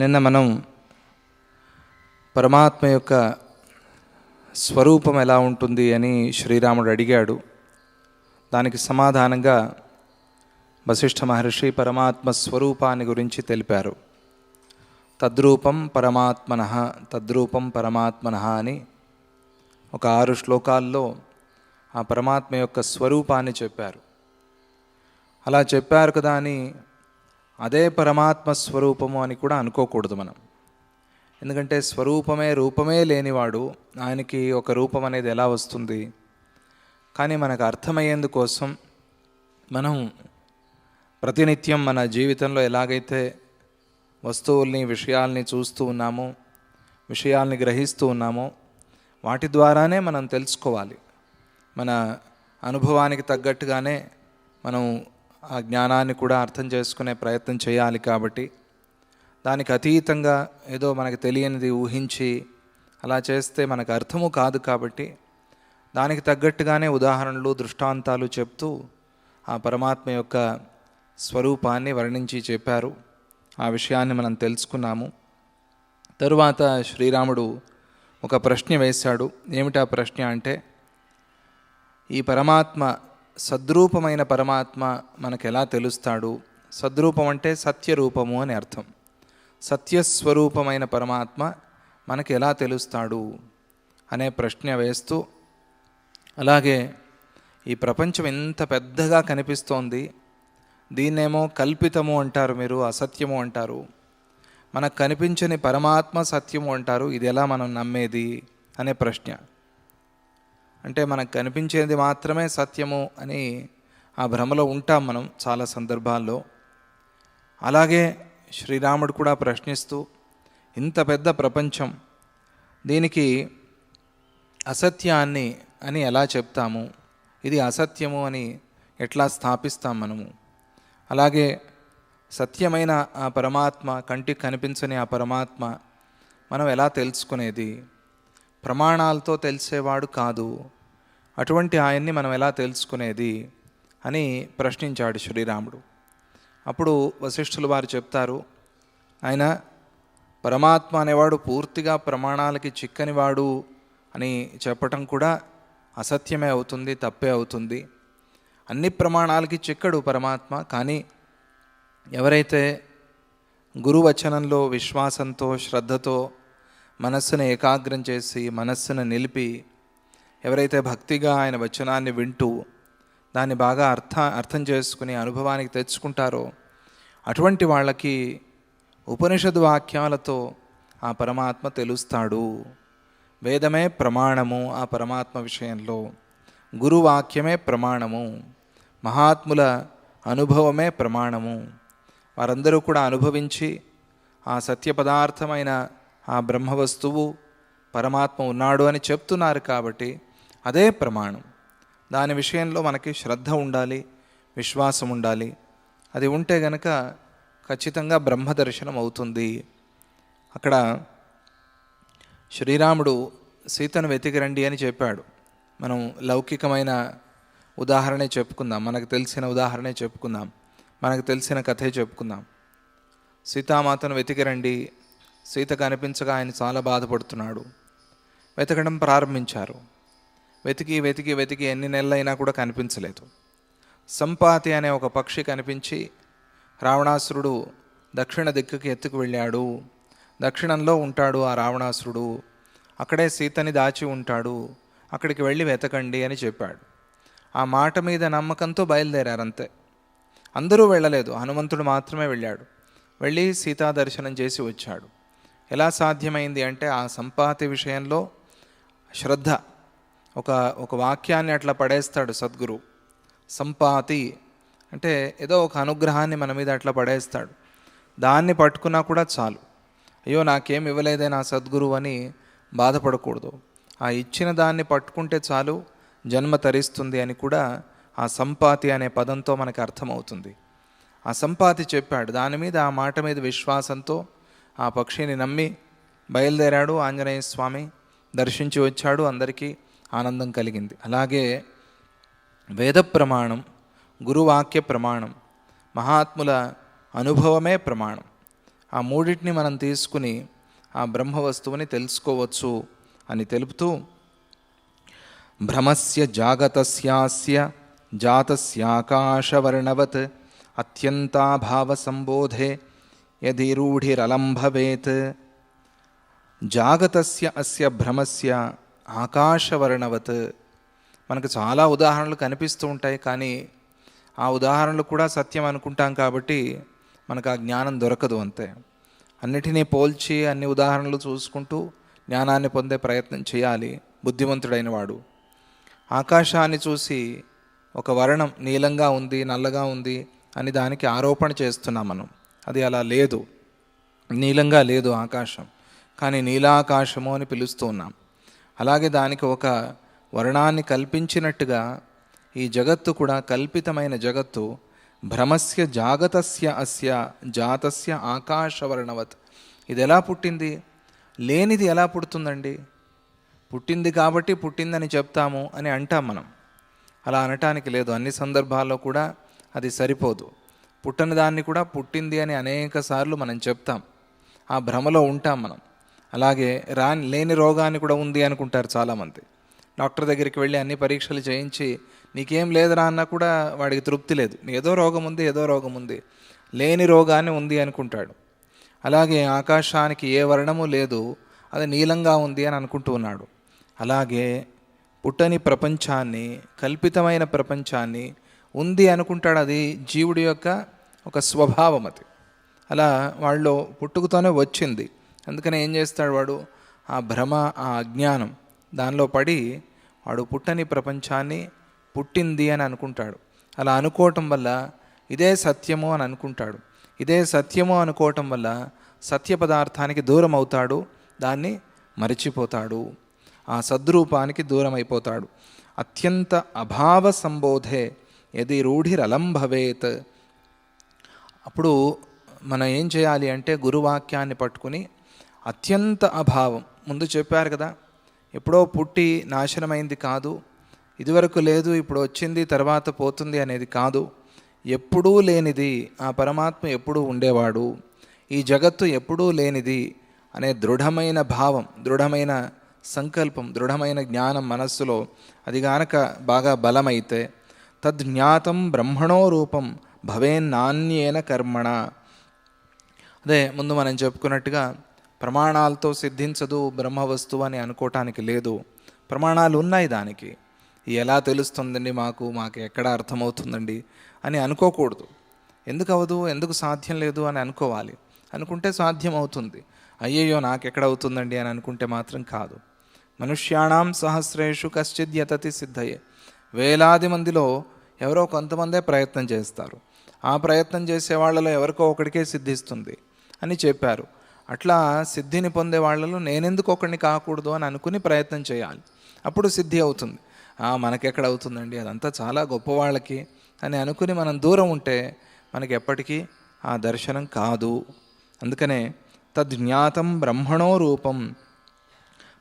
నిన్న మనం పరమాత్మ యొక్క స్వరూపం ఎలా ఉంటుంది అని శ్రీరాముడు అడిగాడు. దానికి సమాధానంగా వశిష్ఠ మహర్షి పరమాత్మ స్వరూపాన్ని గురించి తెలిపారు. తద్రూపం పరమాత్మనః తద్రూపం పరమాత్మనః అని ఒక 6 శ్లోకాల్లో ఆ పరమాత్మ యొక్క స్వరూపాన్ని చెప్పారు. అలా చెప్పారు కదా అని అదే పరమాత్మ స్వరూపము అని కూడా అనుకోకూడదు మనం. ఎందుకంటే రూపమే లేనివాడు ఆయనకి ఒక రూపం అనేది ఎలా వస్తుంది? కానీ మనకు అర్థమయ్యేందుకోసం మనం ప్రతినిత్యం మన జీవితంలో ఎలాగైతే వస్తువుల్ని విషయాల్ని చూస్తూ ఉన్నామో, విషయాల్ని గ్రహిస్తూ ఉన్నామో, వాటి ద్వారానే మనం తెలుసుకోవాలి. మన అనుభవానికి తగ్గట్టుగానే మనం ఆ జ్ఞానాన్ని కూడా అర్థం చేసుకునే ప్రయత్నం చేయాలి. కాబట్టి దానికి అతీతంగా ఏదో మనకు తెలియనిది ఊహించి అలా చేస్తే మనకు అర్థము కాదు. కాబట్టి దానికి తగ్గట్టుగానే ఉదాహరణలు, దృష్టాంతాలు చెప్తూ ఆ పరమాత్మ యొక్క స్వరూపాన్ని వర్ణించి చెప్పారు. ఆ విషయాన్ని మనం తెలుసుకున్నాము. తరువాత శ్రీరాముడు ఒక ప్రశ్న వేశాడు. ఏమిటా ప్రశ్న అంటే, ఈ పరమాత్మ సద్రూపమైన పరమాత్మ మనకు ఎలా తెలుస్తాడు? సద్రూపం అంటే సత్యరూపము అని అర్థం. సత్యస్వరూపమైన పరమాత్మ మనకు ఎలా తెలుస్తాడు అనే ప్రశ్న వేస్తూ, అలాగే ఈ ప్రపంచం ఎంత పెద్దగా కనిపిస్తోంది, దీన్నేమో కల్పితము అంటారు, మీరు అసత్యము అంటారు. మనకు కనిపించని పరమాత్మ సత్యము అంటారు. ఇది ఎలా మనం నమ్మేది అనే ప్రశ్న. అంటే మనకు కనిపించేది మాత్రమే సత్యము అని ఆ భ్రమలో ఉంటాం మనం చాలా సందర్భాల్లో. అలాగే శ్రీరాముడు కూడా ప్రశ్నిస్తూ, ఇంత పెద్ద ప్రపంచం, దీనికి అసత్యాన్ని అని ఎలా చెప్తాము? ఇది అసత్యము అని ఎట్లా స్థాపిస్తాం మనము? అలాగే సత్యమైన ఆ పరమాత్మ, కంటికి కనిపించని ఆ పరమాత్మ మనం ఎలా తెలుసుకునేది? ప్రమాణాలతో తెలిసేవాడు కాదు, అటువంటి ఆయన్ని మనం ఎలా తెలుసుకునేది అని ప్రశ్నించాడు శ్రీరాముడు. అప్పుడు వశిష్ఠులు వారు చెప్తారు, ఆయన పరమాత్మ అనేవాడు పూర్తిగా ప్రమాణాలకి చిక్కనివాడు అని చెప్పటం కూడా అసత్యమే అవుతుంది, తప్పే అవుతుంది. అన్ని ప్రమాణాలకి చిక్కడు పరమాత్మ. కానీ ఎవరైతే గురువచనంలో విశ్వాసంతో, శ్రద్ధతో మనస్సును ఏకాగ్రం చేసి, మనస్సును నిలిపి, ఎవరైతే భక్తిగా ఆయన వచనాన్ని వింటూ దాన్ని బాగా అర్థం చేసుకుని అనుభవానికి తెచ్చుకుంటారో, అటువంటి వాళ్ళకి ఉపనిషద్ వాక్యాలతో ఆ పరమాత్మ తెలుస్తాడు. వేదమే ప్రమాణము ఆ పరమాత్మ విషయంలో, గురువాక్యమే ప్రమాణము, మహాత్ముల అనుభవమే ప్రమాణము. వారందరూ కూడా అనుభవించి ఆ సత్య పదార్థమైన ఆ బ్రహ్మవస్తువు పరమాత్మ ఉన్నాడు అని చెప్తున్నారు. కాబట్టి అదే ప్రమాణం. దాని విషయంలో మనకి శ్రద్ధ ఉండాలి, విశ్వాసం ఉండాలి. అది ఉంటే గనక ఖచ్చితంగా బ్రహ్మదర్శనం అవుతుంది. అక్కడ శ్రీరాముడు సీతను వెతికిరండి అని చెప్పాడు. మనం లౌకికమైన ఉదాహరణే చెప్పుకుందాం, మనకు తెలిసిన ఉదాహరణే చెప్పుకుందాం, మనకు తెలిసిన కథే చెప్పుకుందాం. సీతామాతను వెతికిరండి. సీత కనిపించగా ఆయన చాలా బాధపడుతున్నాడు. వెతకడం ప్రారంభించారు. వెతికి వెతికి వెతికి ఎన్ని నెలలైనా కూడా కనిపించలేదు. సంపాతి అనే ఒక పక్షి కనిపించి, రావణాసురుడు దక్షిణ దిక్కుకి ఎత్తుకు వెళ్ళాడు, దక్షిణంలో ఉంటాడు ఆ రావణాసురుడు, అక్కడే సీతని దాచి ఉంటాడు, అక్కడికి వెళ్ళి వెతకండి అని చెప్పాడు. ఆ మాట మీద నమ్మకంతో బయలుదేరారంతే. అందరూ వెళ్ళలేదు, హనుమంతుడు మాత్రమే వెళ్ళాడు. వెళ్ళి సీతా దర్శనం చేసి వచ్చాడు. ఎలా సాధ్యమైంది అంటే, ఆ సంపాతి విషయంలో శ్రద్ధ. ఒక వాక్యాన్ని అట్లా పడేస్తాడు సద్గురు. సంపాతి అంటే ఏదో ఒక అనుగ్రహాన్ని మన మీద అట్లా పడేస్తాడు. దాన్ని పట్టుకున్నా కూడా చాలు. అయ్యో నాకేం ఇవ్వలేదే నా సద్గురు అని బాధపడకూడదు. ఆ ఇచ్చిన దాన్ని పట్టుకుంటే చాలు, జన్మ తరిస్తుంది అని కూడా ఆ సంపాతి అనే పదంతో మనకు అర్థమవుతుంది. ఆ సంపాతి చెప్పాడు. దాని మీద, ఆ మాట మీద విశ్వాసంతో ఆ పక్షిని నమ్మి బయలుదేరాడు. ఆంజనేయ స్వామి దర్శించి వచ్చాడు. అందరికీ ఆనందం కలిగింది. అలాగే వేద ప్రమాణం, గురువాక్య ప్రమాణం, మహాత్ముల అనుభవమే ప్రమాణం. ఆ మూడింటిని మనం తీసుకుని ఆ బ్రహ్మ వస్తువుని తెలుసుకోవచ్చు అని తెలుపుతూ, భ్రమస్య జాగతస్యాస్య జాతస్యాకాశవర్ణవత్ అత్యంతాభావ సంబోధే యది రూఢిరలం భవేత్. జాగతస్య అస్య భ్రమస్య ఆకాశవర్ణవత్. మనకు చాలా ఉదాహరణలు కనిపిస్తూ ఉంటాయి, కానీ ఆ ఉదాహరణలు కూడా సత్యం అనుకుంటాం కాబట్టి మనకు ఆ జ్ఞానం దొరకదు అంతే. అన్నిటినీ పోల్చి అన్ని ఉదాహరణలు చూసుకుంటూ జ్ఞానాన్ని పొందే ప్రయత్నం చేయాలి బుద్ధిమంతుడైన వాడు. ఆకాశాన్ని చూసి ఒక వర్ణం నీలంగా ఉంది, నల్లగా ఉంది అని దానికి ఆరోపణ చేస్తున్నాం మనం. అది అలా లేదు, నీలంగా లేదు ఆకాశం, కానీ నీలాకాశము అని పిలుస్తూ ఉన్నాం. అలాగే దానికి ఒక వర్ణాన్ని కల్పించినట్టుగా ఈ జగత్తు కూడా కల్పితమైన జగత్తు. భ్రమస్య జాగతస్య అస్య జాతస్య ఆకాశవర్ణవత్. ఇది ఎలా పుట్టింది? లేనిది ఎలా పుడుతుందండి? పుట్టింది కాబట్టి పుట్టిందని చెప్తాము అని అంటాం మనం. అలా అనటానికి లేదు. అన్ని సందర్భాల్లో కూడా అది సరిపోదు. పుట్టని దాన్ని కూడా పుట్టింది అని అనేక సార్లు మనం చెప్తాం, ఆ భ్రమలో ఉంటాం మనం. అలాగే లేని రోగాన్ని కూడా ఉంది అనుకుంటారు చాలామంది. డాక్టర్ దగ్గరికి వెళ్ళి అన్ని పరీక్షలు చేయించి నీకేం లేదురా అన్నా కూడా వాడికి తృప్తి లేదు. ఏదో రోగం ఉంది, ఏదో రోగం ఉంది, లేని రోగాన్ని ఉంది అనుకుంటాడు. అలాగే ఆకాశానికి ఏ వర్ణము లేదు, అది నీలంగా ఉంది అని అనుకుంటూ ఉన్నాడు. అలాగే పుట్టని ప్రపంచాన్ని, కల్పితమైన ప్రపంచాన్ని ఉంది అనుకుంటాడు. అది జీవుడి యొక్క ఒక స్వభావం. అది అలా వాళ్ళు పుట్టుకతోనే వచ్చింది. అందుకనే ఏం చేస్తాడు వాడు? ఆ భ్రమ, ఆ అజ్ఞానం దానిలో పడి వాడు పుట్టని ప్రపంచాన్ని పుట్టింది అని అనుకుంటాడు. అలా అనుకోవటం వల్ల ఇదే సత్యము అని అనుకుంటాడు. ఇదే సత్యము అనుకోవటం వల్ల సత్య పదార్థానికి దూరం అవుతాడు, దాన్ని మరిచిపోతాడు, ఆ సద్రూపానికి దూరం అయిపోతాడు. అత్యంత అభావ సంబోధే యది రూఢిరలం భవేత్. అప్పుడు మనం ఏం చేయాలి అంటే గురువాక్యాన్ని పట్టుకుని అత్యంత అభావం, ముందు చెప్పారు కదా, ఎప్పుడో పుట్టి నాశనమైంది కాదు, ఇదివరకు లేదు ఇప్పుడు వచ్చింది తర్వాత పోతుంది అనేది కాదు, ఎప్పుడూ లేనిది ఆ పరమాత్మ ఎప్పుడూ ఉండేవాడు, ఈ జగత్తు ఎప్పుడూ లేనిది అనే దృఢమైన భావం, దృఢమైన సంకల్పం, దృఢమైన జ్ఞానం మనస్సులో అది గానక బాగా బలమైతే తజ్ఞాతం బ్రహ్మణో రూపం భవేన్నాన్యేన కర్మణ. అదే ముందు మనం చెప్పుకున్నట్టుగా ప్రమాణాలతో సిద్ధించదు బ్రహ్మ వస్తువు అని అనుకోవటానికి లేదు. ప్రమాణాలు ఉన్నాయి దానికి. ఎలా తెలుస్తుందండి మాకు ఎక్కడ అర్థమవుతుందండి అని అనుకోకూడదు. ఎందుకు అవ్వదు, ఎందుకు సాధ్యం లేదు అని అనుకోవాలి. అనుకుంటే సాధ్యం అవుతుంది. అయ్యయ్యో నాకెక్కడ అవుతుందండి అని అనుకుంటే మాత్రం కాదు. మనుష్యాణం సహస్రేషు కశ్చిద్ యతతి సిద్ధయే. వేలాది మందిలో ఎవరో కొంతమందే ప్రయత్నం చేస్తారు. ఆ ప్రయత్నం చేసే వాళ్ళలో ఎవరికో ఒకడికే సిద్ధిస్తుంది అని చెప్పారు. అట్లా సిద్ధిని పొందే వాళ్ళలో నేనెందుకు ఒకడిని కాకూడదు అని అనుకుని ప్రయత్నం చేయాలి, అప్పుడు సిద్ధి అవుతుంది. మనకెక్కడ అవుతుందండి, అదంతా చాలా గొప్పవాళ్ళకి అని అనుకుని మనం దూరం ఉంటే మనకి ఎప్పటికీ ఆ దర్శనం కాదు. అందుకనే తజ్ఞాతం బ్రహ్మణో రూపం.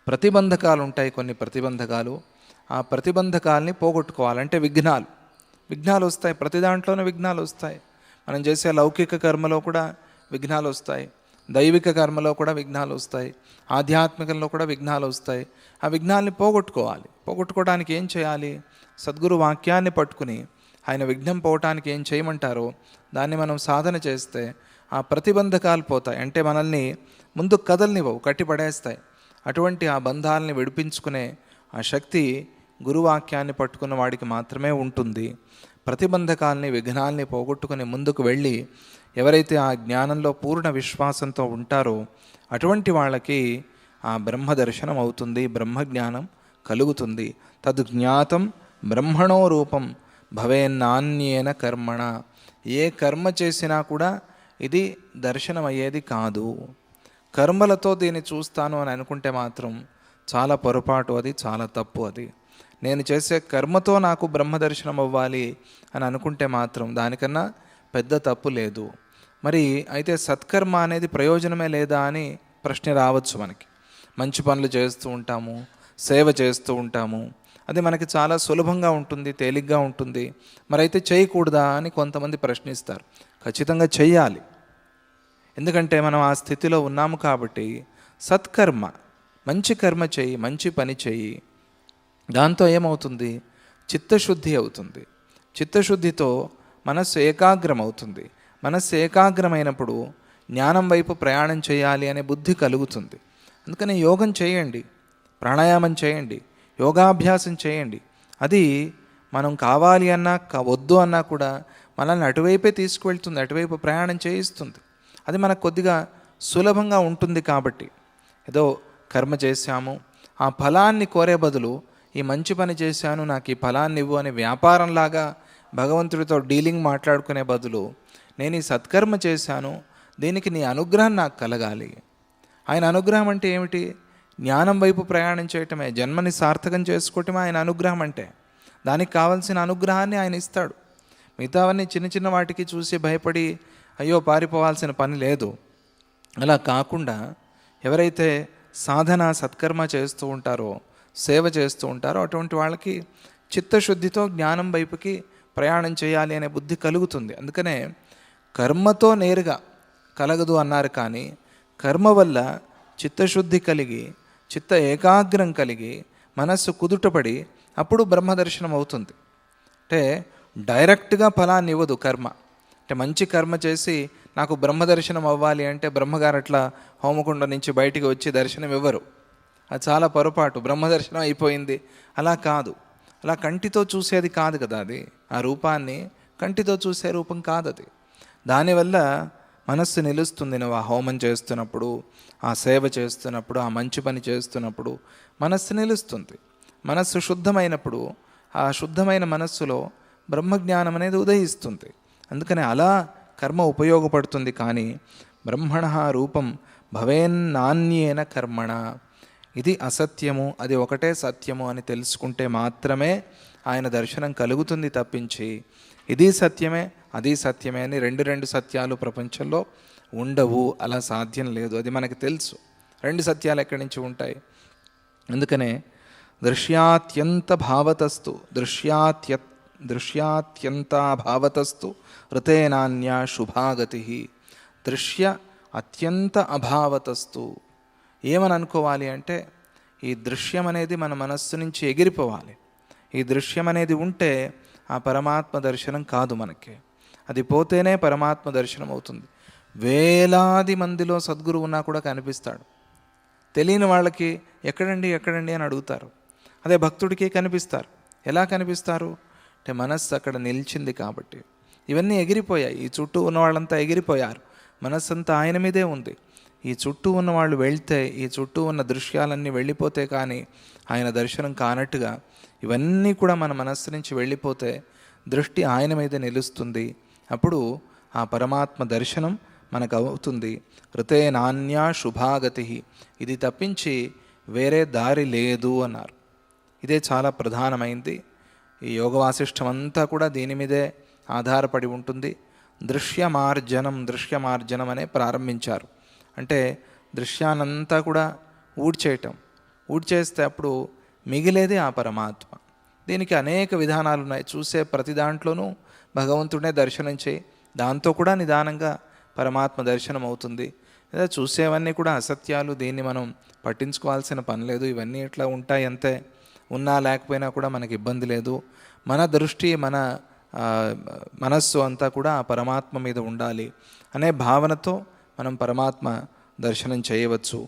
ప్రతిబంధకాలు ఉంటాయి, కొన్ని ప్రతిబంధకాలు. ఆ ప్రతిబంధకాలని పోగొట్టుకోవాలంటే విఘ్నాలు వస్తాయి. ప్రతి దాంట్లోనే విఘ్నాలు వస్తాయి. మనం చేసే లౌకిక కర్మలో కూడా విఘ్నాలు వస్తాయి, దైవిక కర్మలో కూడా విఘ్నాలు వస్తాయి, ఆధ్యాత్మికంలో కూడా విఘ్నాలు వస్తాయి. ఆ విఘ్నాల్ని పోగొట్టుకోవాలి. పోగొట్టుకోవడానికి ఏం చేయాలి? సద్గురు వాక్యాన్ని పట్టుకుని ఆయన విఘ్నం పోవటానికి ఏం చేయమంటారో దాన్ని మనం సాధన చేస్తే ఆ ప్రతిబంధకాలు పోతాయి. అంటే మనల్ని ముందు కదలనివ్వవు, కట్టిపడేస్తాయి. అటువంటి ఆ బంధాలని విడిపించుకునే ఆ శక్తి గురువాక్యాన్ని పట్టుకున్న వాడికి మాత్రమే ఉంటుంది. ప్రతిబంధకాలని, విఘ్నాల్ని పోగొట్టుకుని ముందుకు వెళ్ళి ఎవరైతే ఆ జ్ఞానంలో పూర్ణ విశ్వాసంతో ఉంటారో అటువంటి వాళ్ళకి ఆ బ్రహ్మ దర్శనం అవుతుంది, బ్రహ్మజ్ఞానం కలుగుతుంది. తద్జ్ఞాతం బ్రహ్మణో రూపం భవేన్నాన్యేన కర్మణ. ఏ కర్మ చేసినా కూడా ఇది దర్శనం అయ్యేది కాదు. కర్మలతో దీన్ని చూస్తాను అని అనుకుంటే మాత్రం చాలా పొరపాటు, అది చాలా తప్పు. అది నేను చేసే కర్మతో నాకు బ్రహ్మ దర్శనం అవ్వాలి అని అనుకుంటే మాత్రం దానికన్నా పెద్ద తప్పు లేదు. మరి అయితే సత్కర్మ అనేది ప్రయోజనమే లేదా అని ప్రశ్న రావచ్చు మనకి. మంచి పనులు చేస్తూ ఉంటాము, సేవ చేస్తూ ఉంటాము, అది మనకి చాలా సులభంగా ఉంటుంది, తేలిగ్గా ఉంటుంది. మరైతే చేయకూడదా అని కొంతమంది ప్రశ్నిస్తారు. ఖచ్చితంగా చెయ్యాలి. ఎందుకంటే మనం ఆ స్థితిలో ఉన్నాము కాబట్టి సత్కర్మ, మంచి కర్మ చెయ్యి, మంచి పని చెయ్యి. దాంతో ఏమవుతుంది? చిత్తశుద్ధి అవుతుంది. చిత్తశుద్ధితో మనస్సు ఏకాగ్రం అవుతుంది. మనస్సు ఏకాగ్రమైనప్పుడు జ్ఞానం వైపు ప్రయాణం చేయాలి అనే బుద్ధి కలుగుతుంది. అందుకని యోగం చేయండి, ప్రాణాయామం చేయండి, యోగాభ్యాసం చేయండి. అది మనం కావాలి అన్నా వద్దు అన్నా కూడా మనల్ని అటువైపే తీసుకువెళ్తుంది, అటువైపు ప్రయాణం చేయిస్తుంది. అది మనకు కొద్దిగా సులభంగా ఉంటుంది. కాబట్టి ఏదో కర్మ చేశాము, ఆ ఫలాన్ని కోరే బదులు ఈ మంచి పని చేశాను, నాకు ఈ ఫలాన్ని ఇవ్వు అనే వ్యాపారంలాగా భగవంతుడితో డీలింగ్ మాట్లాడుకునే బదులు నేను ఈ సత్కర్మ చేశాను, దీనికి నీ అనుగ్రహం నాకు కలగాలి. ఆయన అనుగ్రహం అంటే ఏమిటి? జ్ఞానం వైపు ప్రయాణం చేయటమే, జన్మని సార్థకం చేసుకోవటమే ఆయన అనుగ్రహం అంటే. దానికి కావలసిన అనుగ్రహాన్ని ఆయన ఇస్తాడు. మిగతావన్నీ చిన్న చిన్న వాటికి చూసి భయపడి అయ్యో పారిపోవాల్సిన పని లేదు. అలా కాకుండా ఎవరైతే సాధన సత్కర్మ చేస్తూ ఉంటారో, సేవ చేస్తూ ఉంటారో అటువంటి వాళ్ళకి చిత్తశుద్ధితో జ్ఞానం వైపుకి ప్రయాణం చేయాలి అనే బుద్ధి కలుగుతుంది. అందుకనే కర్మతో నేరుగా కలగదు అన్నారు. కానీ కర్మ వల్ల చిత్తశుద్ధి కలిగి, చిత్త ఏకాగ్రం కలిగి, మనస్సు కుదుటపడి అప్పుడు బ్రహ్మదర్శనం అవుతుంది. అంటే డైరెక్ట్గా ఫలాన్ని ఇవ్వదు కర్మ. అంటే మంచి కర్మ చేసి నాకు బ్రహ్మదర్శనం అవ్వాలి అంటే బ్రహ్మగారు అట్లా హోమకుండ నుంచి బయటికి వచ్చి దర్శనం ఇవ్వరు. అది చాలా పొరపాటు. బ్రహ్మదర్శనం అయిపోయింది అలా కాదు. అలా కంటితో చూసేది కాదు కదా అది. ఆ రూపాన్ని కంటితో చూసే రూపం కాదు అది. దానివల్ల మనస్సు నిలుస్తుంది. నువ్వు ఆ హోమం చేస్తున్నప్పుడు, ఆ సేవ చేస్తున్నప్పుడు, ఆ మంచి పని చేస్తున్నప్పుడు మనస్సు నిలుస్తుంది. మనస్సు శుద్ధమైనప్పుడు ఆ శుద్ధమైన మనస్సులో బ్రహ్మజ్ఞానం అనేది ఉదయిస్తుంది. అందుకని అలా కర్మ ఉపయోగపడుతుంది. కానీ బ్రహ్మణ రూపం భవేన్నాన్యేన కర్మణ, ఇది అసత్యము, అది ఒకటే సత్యము అని తెలుసుకుంటే మాత్రమే ఆయన దర్శనం కలుగుతుంది. తప్పించి ఇది సత్యమే అది సత్యమే అని రెండు సత్యాలు ప్రపంచంలో ఉండవు. అలా సాధ్యం లేదు. అది మనకు తెలుసు. రెండు సత్యాలు ఎక్కడి నుంచి ఉంటాయి? అందుకనే దృశ్యాత్యంత భావతస్తు దృశ్యాత్యంత భావతస్తు ఋతేనాన్య శుభాగతి. దృశ్య అత్యంత అభావతస్తు. ఏమని అనుకోవాలి అంటే ఈ దృశ్యం అనేది మన మనస్సు నుంచి ఎగిరిపోవాలి. ఈ దృశ్యం అనేది ఉంటే ఆ పరమాత్మ దర్శనం కాదు మనకి. అది పోతేనే పరమాత్మ దర్శనం అవుతుంది. వేలాది మందిలో సద్గురువు ఉన్నా కూడా కనిపిస్తాడు. తెలియని వాళ్ళకి ఎక్కడండి అని అడుగుతారు. అదే భక్తుడికి కనిపిస్తారు. ఎలా కనిపిస్తారు అంటే మనస్సు అక్కడ నిలిచింది కాబట్టి. ఇవన్నీ ఎగిరిపోయాయి. ఈ చుట్టూ ఉన్న వాళ్ళంతా ఎగిరిపోయారు. మనస్సు అంతా ఆయన మీదే ఉంది. ఈ చుట్టూ ఉన్న వాళ్ళు వెళ్తే, ఈ చుట్టూ ఉన్న దృశ్యాలన్నీ వెళ్ళిపోతే కానీ ఆయన దర్శనం కానట్టుగా ఇవన్నీ కూడా మన మనస్సు నుంచి వెళ్ళిపోతే దృష్టి ఆయన మీద నిలుస్తుంది. అప్పుడు ఆ పరమాత్మ దర్శనం మనకు అవుతుంది. ఋతే నాన్యా శుభాగతి. ఇది తప్పించి వేరే దారి లేదు అన్నారు. ఇదే చాలా ప్రధానమైంది. ఈ యోగ వాసిష్టం అంతా కూడా దీని మీదే ఆధారపడి ఉంటుంది. దృశ్యమార్జనం అనే ప్రారంభించారు. అంటే దృశ్యానంతా కూడా ఊడ్చేస్తే అప్పుడు మిగిలేది ఆ పరమాత్మ. దీనికి అనేక విధానాలు ఉన్నాయి. చూసే ప్రతి దాంట్లోనూ భగవంతుడే దర్శనం చేయి, దాంతో కూడా నిదానంగా పరమాత్మ దర్శనం అవుతుంది. లేదా చూసేవన్నీ కూడా అసత్యాలు, దీన్ని మనం పట్టించుకోవాల్సిన పని లేదు. ఇవన్నీ ఇట్లా ఉంటాయి అంతే. ఉన్నా లేకపోయినా కూడా మనకి ఇబ్బంది లేదు. మన దృష్టి, మన మనస్సు అంతా కూడా ఆ పరమాత్మ మీద ఉండాలి అనే భావనతో మనం పరమాత్మ దర్శనం చేయవచ్చు.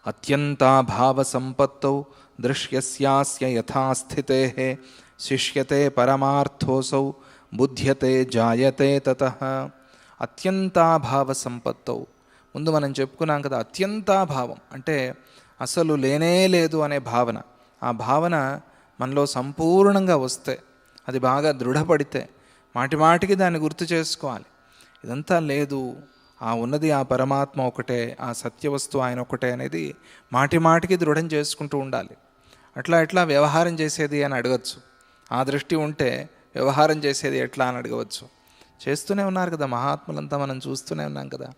అత్యంతాభావ సంపత్తౌ దృశ్యస్యాస్య యథాస్థితే శిష్యతే పరమార్థోసౌ బుధ్యతే జాయతే తతః. అత్యంతాభావ సంపత్తౌ, ముందు మనం చెప్పుకున్నాం కదా, అత్యంతాభావం అంటే అసలు లేనే లేదు అనే భావన. ఆ భావన మనలో సంపూర్ణంగా వస్తే, అది బాగా దృఢపడితే, మాటిమాటికి దాన్ని గుర్తు చేసుకోవాలి. ఇదంతా లేదు, ఆ ఉన్నది ఆ పరమాత్మ ఒకటే, ఆ సత్యవస్తువు ఆయన ఒకటే అనేది మాటిమాటికి దృఢం చేసుకుంటూ ఉండాలి. ఎట్లా వ్యవహారం చేసేది అని అడగచ్చు. ఆ దృష్టి ఉంటే వ్యవహారం చేసేది ఎట్లా అని అడగవచ్చు. చేస్తూనే ఉన్నారు కదా మహాత్ములంతా, మనం చూస్తూనే ఉన్నాం కదా.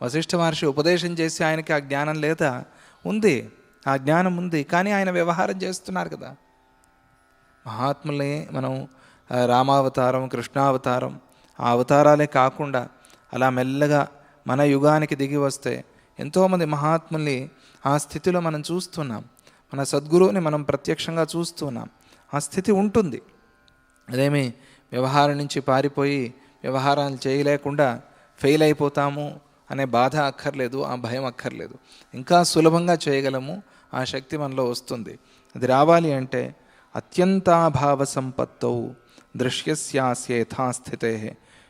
వశిష్ఠ మహర్షి ఉపదేశం చేసి ఆయనకి ఆ జ్ఞానం లేదా? ఉంది, ఆ జ్ఞానం ఉంది. కానీ ఆయన వ్యవహారం చేస్తున్నారు కదా. మహాత్ముల్ని మనం రామావతారం, కృష్ణావతారం, ఆ అవతారాలే కాకుండా అలా మెల్లగా మన యుగానికి దిగి వస్తే ఎంతోమంది మహాత్ముల్ని ఆ స్థితిలో మనం చూస్తున్నాం. మన సద్గురువుని మనం ప్రత్యక్షంగా చూస్తున్నాం. ఆ స్థితి ఉంటుంది. అదేమి వ్యవహారం నుంచి పారిపోయి వ్యవహారాలు చేయలేకుండా ఫెయిల్ అయిపోతాము అనే బాధ అక్కర్లేదు, ఆ భయం అక్కర్లేదు. ఇంకా సులభంగా చేయగలము, ఆ శక్తి మనలో వస్తుంది. అది రావాలి అంటే అత్యంతాభావ సంపత్తౌ దృశ్యస్యాస్య యథాస్థితే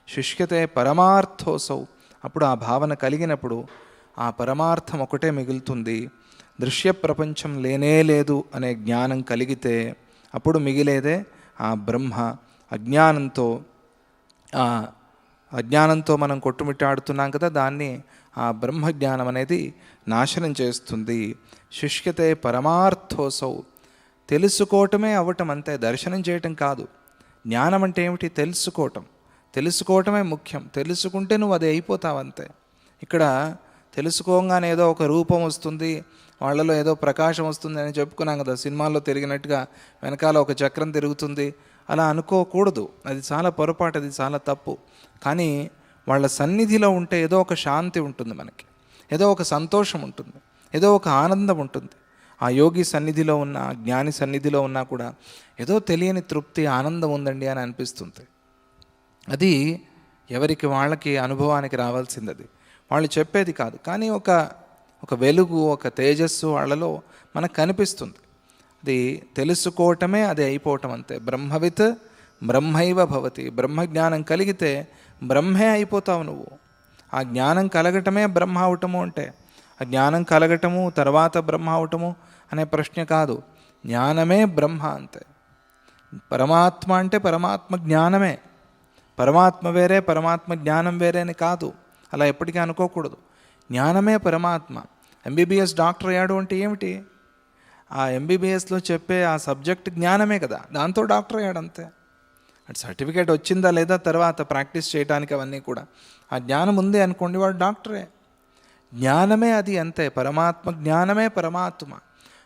శుష్యతే పరమార్థోసౌ. అప్పుడు ఆ భావన కలిగినప్పుడు ఆ పరమార్థం ఒకటే మిగులుతుంది. దృశ్య ప్రపంచం లేనే లేదు అనే జ్ఞానం కలిగితే అప్పుడు మిగిలేదే ఆ బ్రహ్మ. అజ్ఞానంతో మనం కొట్టుమిట్టాడుతున్నాం కదా, దాన్ని ఆ బ్రహ్మ జ్ఞానం అనేది నాశనం చేస్తుంది. శుష్యతే పరమార్థోసౌ. తెలుసుకోవటమే అవ్వటం అంతే, దర్శనం చేయటం కాదు. జ్ఞానం అంటే ఏమిటి? తెలుసుకోవటమే ముఖ్యం. తెలుసుకుంటే నువ్వు అది అయిపోతావు అంతే. ఇక్కడ తెలుసుకోగానే ఏదో ఒక రూపం వస్తుంది, వాళ్ళలో ఏదో ప్రకాశం వస్తుంది అని చెప్పుకున్నాం కదా, సినిమాల్లో తిరిగినట్టుగా వెనకాల ఒక చక్రం తిరుగుతుంది అలా అనుకోకూడదు. అది చాలా పొరపాటు, అది చాలా తప్పు. కానీ వాళ్ళ సన్నిధిలో ఉంటే ఏదో ఒక శాంతి ఉంటుంది, మనకి ఏదో ఒక సంతోషం ఉంటుంది, ఏదో ఒక ఆనందం ఉంటుంది. ఆ యోగి సన్నిధిలో ఉన్న, జ్ఞాని సన్నిధిలో ఉన్నా కూడా ఏదో తెలియని తృప్తి, ఆనందం ఉందండి అని అనిపిస్తుంది. అది ఎవరికి వాళ్ళకి అనుభవానికి రావాల్సింది. అది వాళ్ళు చెప్పేది కాదు, కానీ ఒక వెలుగు, ఒక తేజస్సు వాళ్ళలో మనకు కనిపిస్తుంది. అది తెలుసుకోవటమే అది అయిపోవటం అంతే. బ్రహ్మవిత్ బ్రహ్మైవ భవతి. బ్రహ్మజ్ఞానం కలిగితే బ్రహ్మే అయిపోతావు నువ్వు. ఆ జ్ఞానం కలగటమే బ్రహ్మ అవటము అంటే, ఆ జ్ఞానం కలగటము తర్వాత బ్రహ్మ అవటము అనే ప్రశ్న కాదు. జ్ఞానమే బ్రహ్మ అంతే. పరమాత్మ అంటే పరమాత్మ జ్ఞానమే. పరమాత్మ వేరే, పరమాత్మ జ్ఞానం వేరే అని కాదు. అలా ఎప్పటికీ అనుకోకూడదు. జ్ఞానమే పరమాత్మ. ఎంబీబీఎస్ డాక్టర్ అయ్యాడు అంటే ఏమిటి? ఆ ఎంబీబీఎస్లో చెప్పే ఆ సబ్జెక్ట్ జ్ఞానమే కదా, దాంతో డాక్టర్ అయ్యాడు అంతే. అటు సర్టిఫికేట్ వచ్చిందా లేదా తర్వాత ప్రాక్టీస్ చేయడానికి అవన్నీ కూడా, ఆ జ్ఞానం ఉంది అనుకోండి, వాడు డాక్టరే. జ్ఞానమే అది అంతే. పరమాత్మ జ్ఞానమే పరమాత్మ.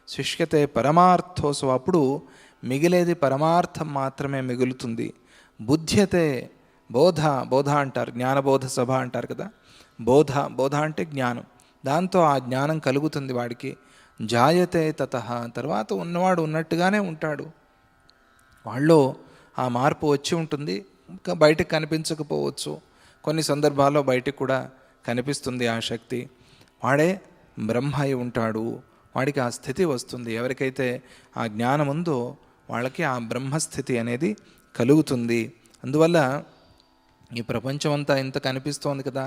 శుష్యతే పరమార్థోసు. అప్పుడు మిగిలేది పరమార్థం మాత్రమే మిగులుతుంది. బుధ్యతే. బోధ అంటారు, జ్ఞానబోధ సభ అంటారు కదా. బోధ అంటే జ్ఞానం. దాంతో ఆ జ్ఞానం కలుగుతుంది వాడికి. జాయతే తతః. తర్వాత ఉన్నవాడు ఉన్నట్టుగానే ఉంటాడు. వాళ్ళలో ఆ మార్పు వచ్చి ఉంటుంది. ఇంకా బయటకు కనిపించకపోవచ్చు, కొన్ని సందర్భాల్లో బయటికి కూడా కనిపిస్తుంది ఆ శక్తి. వాడే బ్రహ్మ అయి ఉంటాడు. వాడికి ఆ స్థితి వస్తుంది. ఎవరికైతే ఆ జ్ఞానం ఉందో వాళ్ళకి ఆ బ్రహ్మస్థితి అనేది కలుగుతుంది. అందువల్ల ఈ ప్రపంచం అంతా ఇంత కనిపిస్తోంది కదా,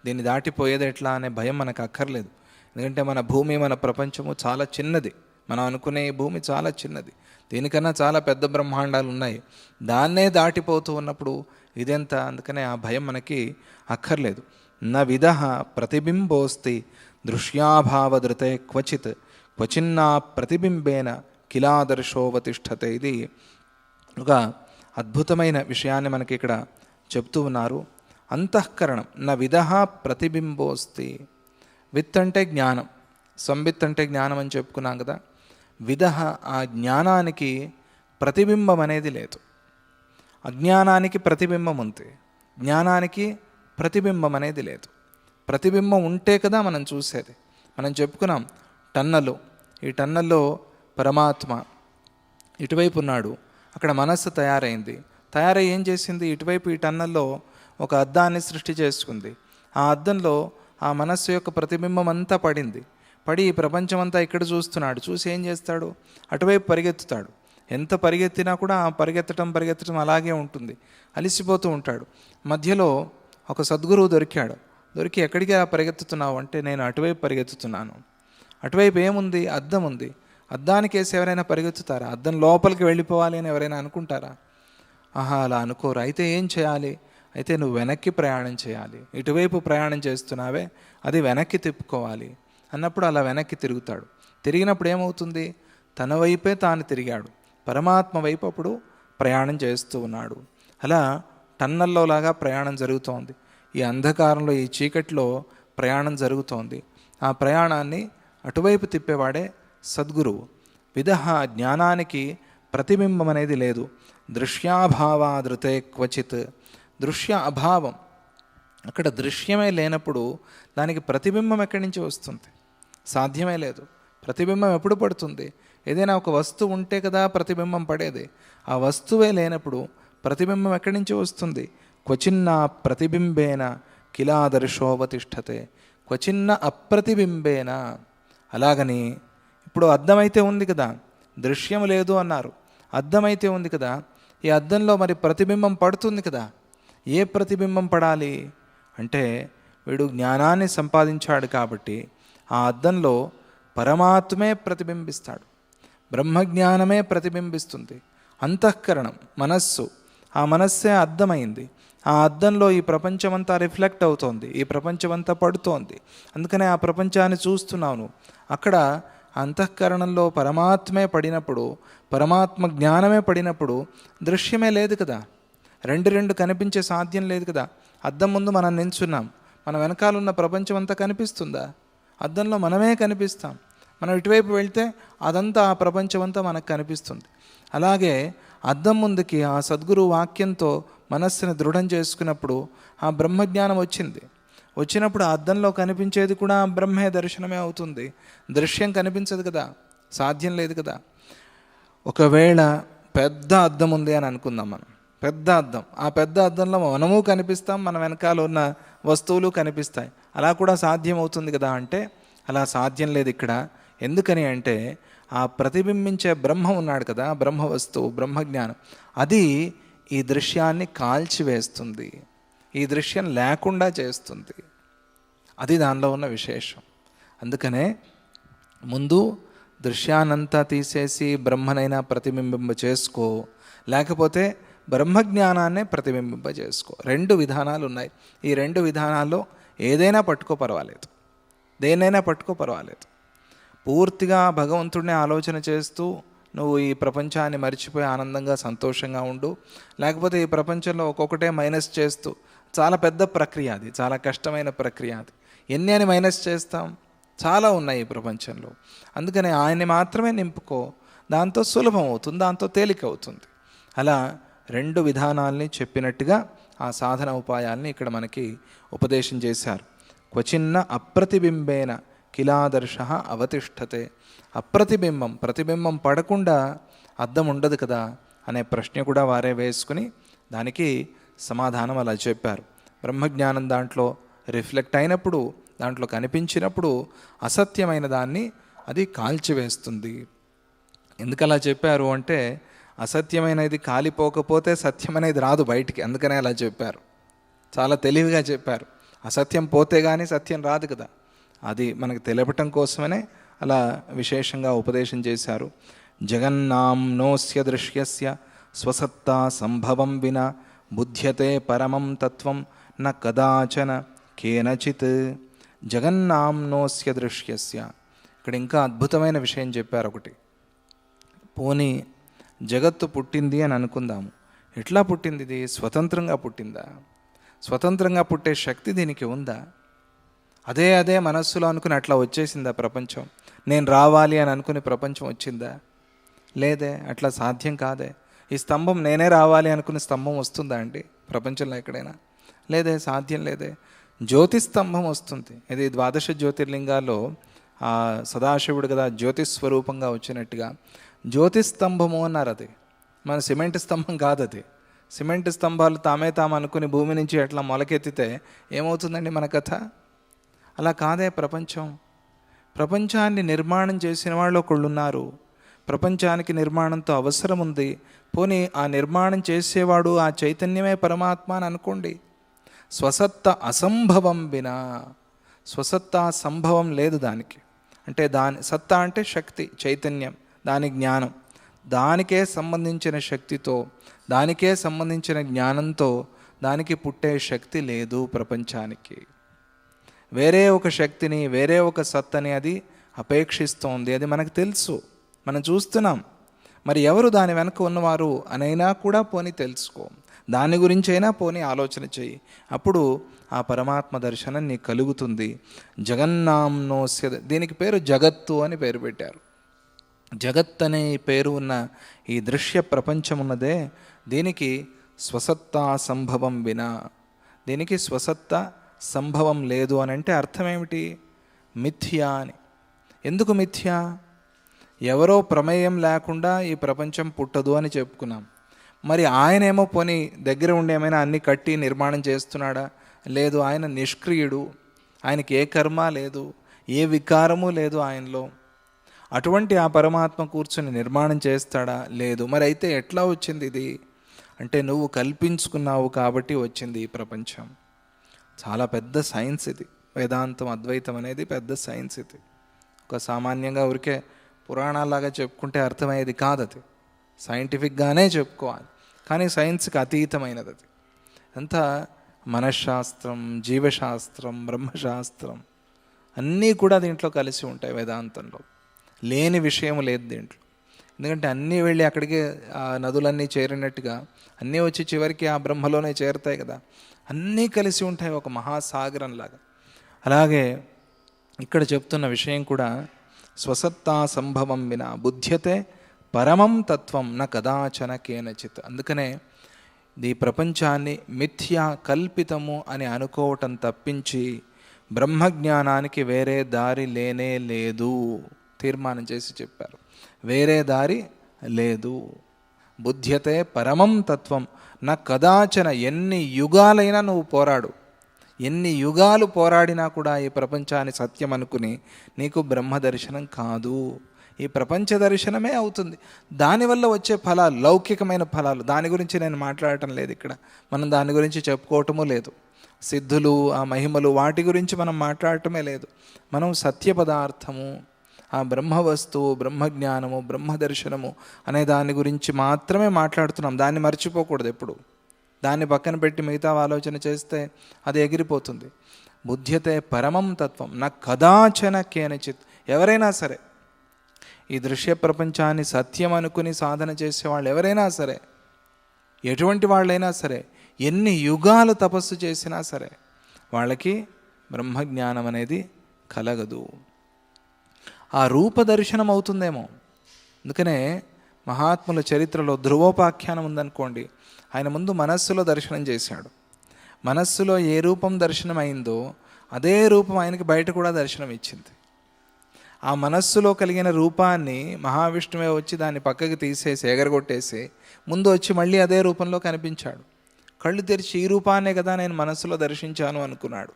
దీన్ని దాటిపోయేది ఎట్లా అనే భయం మనకు అక్కర్లేదు. ఎందుకంటే మన భూమి, మన ప్రపంచము చాలా చిన్నది. మనం అనుకునే ఈ భూమి చాలా చిన్నది. దీనికన్నా చాలా పెద్ద బ్రహ్మాండాలు ఉన్నాయి. దాన్నే దాటిపోతూ ఉన్నప్పుడు ఇదెంత? అందుకనే ఆ భయం మనకి అక్కర్లేదు. న విదః ప్రతిబింబోస్తి దృశ్యాభావధృతే క్వచిన్నా ప్రతిబింబేన కిలాదర్శోవతిష్టతే. ఇది ఒక అద్భుతమైన విషయాన్ని మనకి ఇక్కడ చెప్తూ ఉన్నారు. అంతఃకరణం న విదః ప్రతిబింబోస్తి. విత్ అంటే జ్ఞానం, సంవిత్ అంటే జ్ఞానం అని చెప్పుకున్నాం కదా. విదః ఆ జ్ఞానానికి ప్రతిబింబం అనేది లేదు. అజ్ఞానానికి ప్రతిబింబం ఉంది, జ్ఞానానికి ప్రతిబింబం అనేది లేదు. ప్రతిబింబం ఉంటే కదా మనం చూసేది. మనం చెప్పుకున్నాం టన్నలు, ఈ టన్నల్లో పరమాత్మ ఇటువైపు ఉన్నాడు, అక్కడ మనస్సు తయారై ఏం చేసింది? ఇటువైపు ఈ టన్నల్లో ఒక అద్దాన్ని సృష్టి చేసుకుంది. ఆ అద్దంలో ఆ మనస్సు యొక్క ప్రతిబింబం అంతా పడి ఈ ప్రపంచమంతా ఇక్కడ చూస్తున్నాడు. చూసి ఏం చేస్తాడు? అటువైపు పరిగెత్తుతాడు. ఎంత పరిగెత్తినా కూడా ఆ పరిగెత్తడం అలాగే ఉంటుంది. అలిసిపోతూ ఉంటాడు. మధ్యలో ఒక సద్గురువు దొరికి ఎక్కడికి పరిగెత్తుతున్నావు అంటే, నేను అటువైపు పరిగెత్తుతున్నాను. అటువైపు ఏముంది? అద్దం ఉంది. అద్దానికి వేసి ఎవరైనా పరిగెత్తుతారా? అద్దం లోపలికి వెళ్ళిపోవాలి అని ఎవరైనా అనుకుంటారా? అలా అనుకోరు. అయితే ఏం చేయాలి? అయితే నువ్వు వెనక్కి ప్రయాణం చేయాలి. ఇటువైపు ప్రయాణం చేస్తున్నావే, అది వెనక్కి తిప్పుకోవాలి అన్నప్పుడు అలా వెనక్కి తిరుగుతాడు. తిరిగినప్పుడు ఏమవుతుంది? తన వైపే తాను తిరిగాడు, పరమాత్మ వైపు అప్పుడు ప్రయాణం చేస్తూ ఉన్నాడు. అలా టన్నల్లోలాగా ప్రయాణం జరుగుతోంది. ఈ అంధకారంలో, ఈ చీకట్లో ప్రయాణం జరుగుతోంది. ఆ ప్రయాణాన్ని అటువైపు తిప్పేవాడే సద్గురువు. విదః జ్ఞానానికి ప్రతిబింబం అనేది లేదు. దృశ్యాభావాదృతే క్వచిత్. దృశ్య అభావం, అక్కడ దృశ్యమే లేనప్పుడు దానికి ప్రతిబింబం ఎక్కడి నుంచి వస్తుంది? సాధ్యమే లేదు. ప్రతిబింబం ఎప్పుడు పడుతుంది? ఏదైనా ఒక వస్తువు ఉంటే కదా ప్రతిబింబం పడేది. ఆ వస్తువే లేనప్పుడు ప్రతిబింబం ఎక్కడి నుంచి వస్తుంది? క్వచిన్న ప్రతిబింబేన కిలాదర్శోవతిష్టతే, క్వచిన్న అప్రతిబింబేన. అలాగని ఇప్పుడు అద్దమైతే ఉంది కదా, దృశ్యం లేదు అన్నారు, అద్దమైతే ఉంది కదా, ఈ అద్దంలో మరి ప్రతిబింబం పడుతుంది కదా. ఏ ప్రతిబింబం పడాలి అంటే వీడు జ్ఞానాన్ని సంపాదించాడు కాబట్టి ఆ అద్దంలో పరమాత్మే ప్రతిబింబిస్తాడు, బ్రహ్మజ్ఞానమే ప్రతిబింబిస్తుంది. అంతఃకరణం, మనస్సు, ఆ మనస్సే అద్దమైంది. ఆ అద్దంలో ఈ ప్రపంచమంతా రిఫ్లెక్ట్ అవుతోంది, ఈ ప్రపంచమంతా పడుతోంది. అందుకనే ఆ ప్రపంచాన్ని చూస్తున్నాను. అక్కడ అంతఃకరణంలో పరమాత్మే పడినప్పుడు, పరమాత్మ జ్ఞానమే పడినప్పుడు దృశ్యమే లేదు కదా, రెండు కనిపించే సాధ్యం లేదు కదా. అద్దం ముందు మనం నించున్నాం, మన వెనకాలన్న ప్రపంచం అంతా కనిపిస్తుందా? అద్దంలో మనమే కనిపిస్తాం. మనం ఇటువైపు వెళ్తే అదంతా ఆ ప్రపంచం అంతా మనకు కనిపిస్తుంది. అలాగే అద్దం ముందుకి ఆ సద్గురు వాక్యంతో మనస్సుని దృఢం చేసుకున్నప్పుడు ఆ బ్రహ్మజ్ఞానం వచ్చినప్పుడు ఆ అద్దంలో కనిపించేది కూడా బ్రహ్మే దర్శనమే అవుతుంది. దృశ్యం కనిపించదు కదా, సాధ్యం లేదు కదా. ఒకవేళ పెద్ద అద్దం ఉంది అని అనుకుందాం మనం, పెద్ద అద్దం, ఆ పెద్ద అద్దంలో మనము కనిపిస్తాం, మన వెనకాల ఉన్న వస్తువులు కనిపిస్తాయి. అలా కూడా సాధ్యం అవుతుంది కదా అంటే అలా సాధ్యం లేదు ఇక్కడ. ఎందుకని అంటే ఆ ప్రతిబింబించే బ్రహ్మ ఉన్నాడు కదా, బ్రహ్మ వస్తువు, బ్రహ్మజ్ఞానం, అది ఈ దృశ్యాన్ని కాల్చివేస్తుంది, ఈ దృశ్యం లేకుండా చేస్తుంది. అది దానిలో ఉన్న విశేషం. అందుకనే ముందు దృశ్యానంతా తీసేసి బ్రహ్మనైనా ప్రతిబింబింప చేసుకో, లేకపోతే బ్రహ్మజ్ఞానాన్నే ప్రతిబింబింప చేసుకో. 2 విధానాలు ఉన్నాయి. ఈ 2 విధానాల్లో ఏదైనా పట్టుకో పర్వాలేదు, దేన్నైనా పట్టుకో పర్వాలేదు. పూర్తిగా భగవంతుడిని ఆలోచన చేస్తూ నువ్వు ఈ ప్రపంచాన్ని మర్చిపోయి ఆనందంగా సంతోషంగా ఉండు, లేకపోతే ఈ ప్రపంచంలో ఒక్కొక్కటే మైనస్ చేస్తూ, చాలా పెద్ద ప్రక్రియ అది, చాలా కష్టమైన ప్రక్రియ అది. ఎన్ని అని మైనస్ చేస్తాం? చాలా ఉన్నాయి ఈ ప్రపంచంలో. అందుకని ఆయన్ని మాత్రమే నింపుకో, దాంతో సులభం అవుతుంది, దాంతో తేలిక అవుతుంది. అలా 2 విధానాల్ని చెప్పినట్టుగా ఆ సాధన ఉపాయాల్ని ఇక్కడ మనకి ఉపదేశం చేశారు. క్వచిన్న అప్రతిబింబేన కిలాదర్శ అవతిష్టతే. అప్రతిబింబం, ప్రతిబింబం పడకుండా అద్దం ఉండదు కదా అనే ప్రశ్న కూడా వారే వేసుకుని దానికి సమాధానం అలా చెప్పారు. బ్రహ్మజ్ఞానం దాంట్లో రిఫ్లెక్ట్ అయినప్పుడు, దాంట్లో కనిపించినప్పుడు అసత్యమైన దాన్ని అది కాల్చివేస్తుంది. ఎందుకలా చెప్పారు అంటే అసత్యమైనది కాలిపోకపోతే సత్యమనేది రాదు బయటికి, అందుకనే అలా చెప్పారు. చాలా తెలివిగా చెప్పారు. అసత్యం పోతే కానీ సత్యం రాదు కదా, అది మనకు తెలపటం కోసమనే అలా విశేషంగా ఉపదేశం చేశారు. జగన్నాంనోస్య దృశ్యస్య స్వసత్తా సంభవం వినా బుధ్యతే పరమం తత్వం న కదాచన కేనచిత్. జగన్నాంనోస్య దృశ్యస్య, ఇక్కడ ఇంకా అద్భుతమైన విషయం చెప్పారు ఒకటి. పోనీ జగత్తు పుట్టింది అని అనుకుందాము. ఎట్లా పుట్టింది? ఇది స్వతంత్రంగా పుట్టిందా? స్వతంత్రంగా పుట్టే శక్తి దీనికి ఉందా? అదే మనస్సులో అనుకుని అట్లా వచ్చేసిందా ప్రపంచం? నేను రావాలి అని అనుకుని ప్రపంచం వచ్చిందా? లేదే, అట్లా సాధ్యం కాదే. ఈ స్తంభం నేనే రావాలి అనుకుని స్తంభం వస్తుందా అండి ప్రపంచంలో ఎక్కడైనా? లేదే, సాధ్యం లేదే. జ్యోతిస్తంభం వస్తుంది. ఇది 12 జ్యోతిర్లింగాల్లో సదాశివుడు కదా జ్యోతిస్వరూపంగా వచ్చినట్టుగా జ్యోతిస్తంభము అన్నారు. అది మన సిమెంట్ స్తంభం కాదు. అది సిమెంట్ స్తంభాలు తాము అనుకుని భూమి నుంచి అట్లా మొలకెత్తితే ఏమవుతుందండి మన కథ? అలా కాదే ప్రపంచం. ప్రపంచాన్ని నిర్మాణం చేసిన వాళ్ళు ఒకళ్ళు ఉన్నారు. ప్రపంచానికి నిర్మాణంతో అవసరం ఉంది. పోనీ ఆ నిర్మాణం చేసేవాడు ఆ చైతన్యమే పరమాత్మ అని అనుకోండి. స్వసత్త అసంభవం వినా, స్వసత్తా సంభవం లేదు దానికి. అంటే దాని సత్తా అంటే శక్తి, చైతన్యం, దాని జ్ఞానం, దానికే సంబంధించిన శక్తితో, దానికే సంబంధించిన జ్ఞానంతో దానికి పుట్టే శక్తి లేదు ప్రపంచానికి. వేరే ఒక శక్తిని, వేరే ఒక సత్తని అది అపేక్షిస్తోంది. అది మనకు తెలుసు, మనం చూస్తున్నాం. మరి ఎవరు దాని వెనక ఉన్నవారు అనైనా కూడా పోనీ తెలుసుకో, దాని గురించి అయినా పోనీ ఆలోచన చెయ్యి. అప్పుడు ఆ పరమాత్మ దర్శనం నీకు కలుగుతుంది. జగన్నాంనోస్య, దీనికి పేరు జగత్తు అని పేరు పెట్టారు. జగత్ అనే పేరు ఉన్న ఈ దృశ్య ప్రపంచం ఉన్నదే, దీనికి స్వసత్తా సంభవం వినా, దీనికి స్వసత్త సంభవం లేదు అని అంటే అర్థం ఏమిటి? మిథ్యా అని. ఎందుకు మిథ్యా? ఎవరో ప్రమేయం లేకుండా ఈ ప్రపంచం పుట్టదు అని చెప్పుకున్నాం. మరి ఆయనేమో పోనీ దగ్గర ఉండి ఏమైనా అన్ని కట్టి నిర్మాణం చేస్తున్నాడా? లేదు, ఆయన నిష్క్రియుడు, ఆయనకి ఏ కర్మ లేదు, ఏ వికారము లేదు ఆయనలో. అటువంటి ఆ పరమాత్మ కూర్చొని నిర్మాణం చేస్తాడా? లేదు. మరి అయితే ఎట్లా వచ్చింది ఇది అంటే నువ్వు కల్పించుకున్నావు కాబట్టి వచ్చింది ఈ ప్రపంచం. చాలా పెద్ద సైన్స్ ఇది. వేదాంతం, అద్వైతం అనేది పెద్ద సైన్స్ ఇది. ఒక సామాన్యంగా ఊరికే పురాణాలాగా చెప్పుకుంటే అర్థమయ్యేది కాదు. అది సైంటిఫిక్గానే చెప్పుకోవాలి, కానీ సైన్స్కి అతీతమైనది అది. అంతా మనశ్శాస్త్రం, జీవశాస్త్రం, బ్రహ్మశాస్త్రం అన్నీ కూడా దీంట్లో కలిసి ఉంటాయి. వేదాంతంలో లేని విషయం లేదు దీంట్లో. ఎందుకంటే అన్నీ వెళ్ళి అక్కడికే ఆ నదులన్నీ చేరినట్టుగా అన్నీ వచ్చి చివరికి ఆ బ్రహ్మలోనే చేరుతాయి కదా. అన్నీ కలిసి ఉంటాయి ఒక మహాసాగరంలాగా. అలాగే ఇక్కడ చెప్తున్న విషయం కూడా స్వసత్తా సంభవం వినా బుధ్యతే పరమం తత్వం న కదాచన కేనచిత్. అందుకనే ఈ ప్రపంచాన్ని మిథ్యా కల్పితము అని అనుకోవటం తప్పించి బ్రహ్మజ్ఞానానికి వేరే దారి లేనే లేదు తీర్మానం చేసి చెప్పారు. వేరే దారి లేదు. బుధ్యతే పరమం తత్వం నా కదాచన. ఎన్ని యుగాలైనా నువ్వు పోరాడు, ఎన్ని యుగాలు పోరాడినా కూడా ఈ ప్రపంచాన్ని సత్యం అనుకుని నీకు బ్రహ్మ దర్శనం కాదు. ఈ ప్రపంచ దర్శనమే అవుతుంది. దానివల్ల వచ్చే ఫలాలు, లౌకికమైన ఫలాలు, దాని గురించి నేను మాట్లాడటం లేదు ఇక్కడ. మనం దాని గురించి చెప్పుకోవటము లేదు. సిద్ధులు, ఆ మహిమలు, వాటి గురించి మనం మాట్లాడటమే లేదు. మనం సత్య పదార్థము, ఆ బ్రహ్మ వస్తువు, బ్రహ్మజ్ఞానము, బ్రహ్మ దర్శనము అనే దాని గురించి మాత్రమే మాట్లాడుతున్నాం. దాన్ని మర్చిపోకూడదు ఎప్పుడు. దాన్ని పక్కన పెట్టి మిగతా ఆలోచన చేస్తే అది ఎగిరిపోతుంది. బుధ్యతే పరమం తత్వం నా కదాచన కేనచిత్. ఎవరైనా సరే ఈ దృశ్య ప్రపంచాన్ని సత్యం అనుకుని సాధన చేసేవాళ్ళు ఎవరైనా సరే, ఎటువంటి వాళ్ళైనా సరే, ఎన్ని యుగాలు తపస్సు చేసినా సరే వాళ్ళకి బ్రహ్మజ్ఞానం అనేది కలగదు. ఆ రూపదర్శనం అవుతుందేమో. అందుకనే మహాత్ముల చరిత్రలో ధ్రువోపాఖ్యానం ఉందనుకోండి. ఆయన ముందు మనస్సులో దర్శనం చేశాడు. మనస్సులో ఏ రూపం దర్శనం అయిందో అదే రూపం ఆయనకి బయట కూడా దర్శనం ఇచ్చింది. ఆ మనస్సులో కలిగిన రూపాన్ని మహావిష్ణువే వచ్చి దాన్ని పక్కకి తీసేసి ఎగరగొట్టేసి ముందు వచ్చి మళ్ళీ అదే రూపంలో కనిపించాడు. కళ్ళు తెరిచి ఈ రూపాన్నే కదా నేను మనస్సులో దర్శించాను అనుకున్నాడు.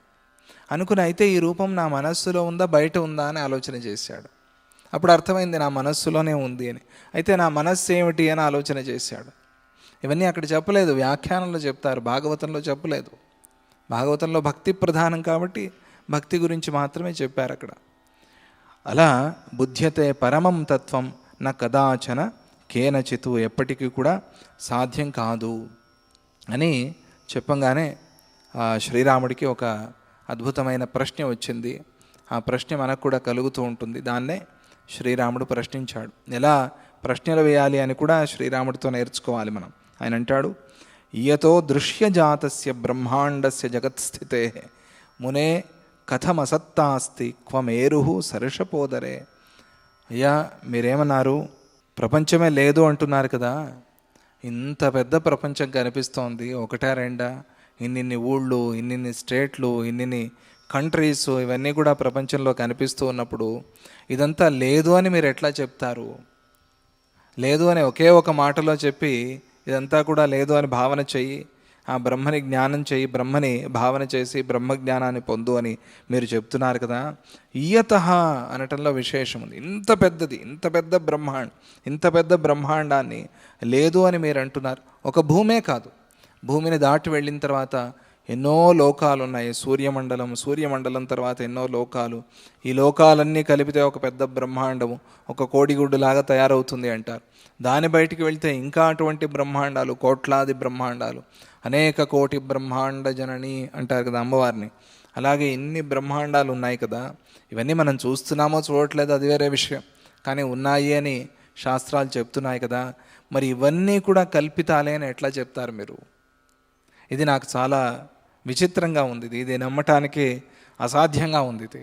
అనుకుని అయితే ఈ రూపం నా మనస్సులో ఉందా బయట ఉందా అని ఆలోచన చేశాడు. అప్పుడు అర్థమైంది నా మనస్సులోనే ఉంది అని. అయితే నా మనస్సు ఏమిటి అని ఆలోచన చేశాడు. ఇవన్నీ అక్కడ చెప్పలేదు, వ్యాఖ్యానంలో చెప్తారు, భాగవతంలో చెప్పలేదు. భాగవతంలో భక్తి ప్రధానం కాబట్టి భక్తి గురించి మాత్రమే చెప్పారు అక్కడ. అలా బుధ్యతే పరమం తత్వం నా కదాచన కేనచితు, ఎప్పటికీ కూడా సాధ్యం కాదు అని చెప్పంగానే శ్రీరాముడికి ఒక అద్భుతమైన ప్రశ్న వచ్చింది. ఆ ప్రశ్న మనకు కూడా కలుగుతూ ఉంటుంది. దాన్నే శ్రీరాముడు ప్రశ్నించాడు. ఎలా ప్రశ్నలు వేయాలి అని కూడా శ్రీరాముడితో నేర్చుకోవాలి మనం. ఆయన అంటాడు, ఇయతో దృశ్యజాతస్య బ్రహ్మాండస్య జగత్స్థితే మునే కథమసత్తాస్తి క్వమేరు సర్షపోదరే. అయ్యా మీరేమన్నారు, ప్రపంచమే లేదు అంటున్నారు కదా. ఇంత పెద్ద ప్రపంచం కనిపిస్తోంది, ఒకటా రెండా? ఇన్నిన్ని ఊళ్ళు, ఇన్నిన్ని స్టేట్లు, ఇన్నిన్ని కంట్రీస్, ఇవన్నీ కూడా ప్రపంచంలో కనిపిస్తూ ఉన్నప్పుడు ఇదంతా లేదు అని మీరు ఎట్లా చెప్తారు? లేదు అని ఒకే ఒక మాటలో చెప్పి ఇదంతా కూడా లేదు అని భావన చెయ్యి, ఆ బ్రహ్మని జ్ఞానం చెయ్యి, బ్రహ్మని భావన చేసి బ్రహ్మజ్ఞానాన్ని పొందు అని మీరు చెప్తున్నారు కదా. ఇయత అనటంలో విశేషం ఉంది. ఇంత పెద్దది, ఇంత పెద్ద బ్రహ్మాండాన్ని లేదు అని మీరు అంటున్నారు. ఒక భూమే కాదు, భూమిని దాటి వెళ్ళిన తర్వాత ఎన్నో లోకాలు ఉన్నాయి. సూర్యమండలం తర్వాత ఎన్నో లోకాలు. ఈ లోకాలన్నీ కలిపితే ఒక పెద్ద బ్రహ్మాండము, ఒక కోడిగుడ్డులాగా తయారవుతుంది అంటారు. దాని బయటికి వెళ్తే ఇంకా అటువంటి బ్రహ్మాండాలు, కోట్లాది బ్రహ్మాండాలు, అనేక కోటి బ్రహ్మాండ జనని అంటారు కదా అమ్మవారిని. అలాగే ఇన్ని బ్రహ్మాండాలు ఉన్నాయి కదా. ఇవన్నీ మనం చూస్తున్నామో చూడట్లేదు అది వేరే విషయం, కానీ ఉన్నాయి అని శాస్త్రాలు చెప్తున్నాయి కదా. మరి ఇవన్నీ కూడా కల్పితాలే అని ఎట్లా చెప్తారు మీరు? ఇది నాకు చాలా విచిత్రంగా ఉంది. ఇది నమ్మటానికి అసాధ్యంగా ఉంది. ఇది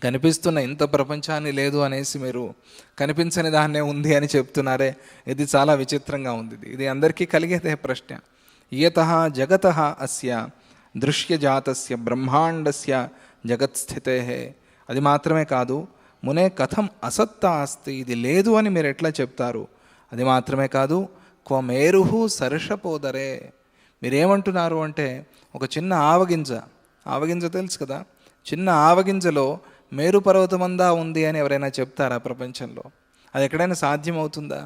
కనిపిస్తున్న ఇంత ప్రపంచాన్ని లేదు అనేసి మీరు కనిపించని దాన్నే ఉంది అని చెప్తున్నారే, ఇది చాలా విచిత్రంగా ఉంది. ఇది అందరికీ కలిగేదే ప్రశ్న. ఇయతః జగతః అస్య దృశ్యజాతస్య బ్రహ్మాండస్య జగత్స్థితేః. అది మాత్రమే కాదు, మునే కథం అసత్తా అస్తి, ఇది లేదు అని మీరు ఎట్లా చెప్తారు? అది మాత్రమే కాదు, క్వ మేరుహు సర్షపోదరే, మీరేమంటున్నారు అంటే ఒక చిన్న ఆవగింజ తెలుసు కదా, చిన్న ఆవగింజలో మేరు పర్వతమందా ఉంది అని ఎవరైనా చెప్తారా ప్రపంచంలో? అది ఎక్కడైనా సాధ్యమవుతుందా?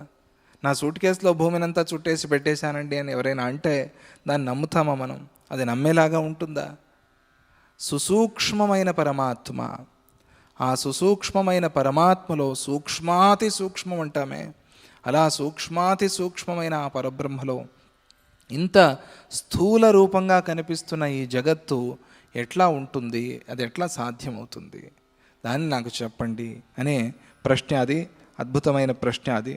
నా సూట్ కేసులో భూమినంతా చుట్టేసి పెట్టేశానండి అని ఎవరైనా అంటే దాన్ని నమ్ముతామా మనం? అది నమ్మేలాగా ఉంటుందా? సుసూక్ష్మమైన పరమాత్మ, ఆ సుసూక్ష్మమైన పరమాత్మలో సూక్ష్మాతి సూక్ష్మం అంటామే, అలా సూక్ష్మాతి సూక్ష్మమైన ఆ పరబ్రహ్మలో ఇంత స్థూల రూపంగా కనిపిస్తున్న ఈ జగత్తు ఎట్లా ఉంటుంది? అది ఎట్లా సాధ్యమవుతుంది? దాన్ని నాకు చెప్పండి అనే ప్రశ్న అది, అద్భుతమైన ప్రశ్న అది.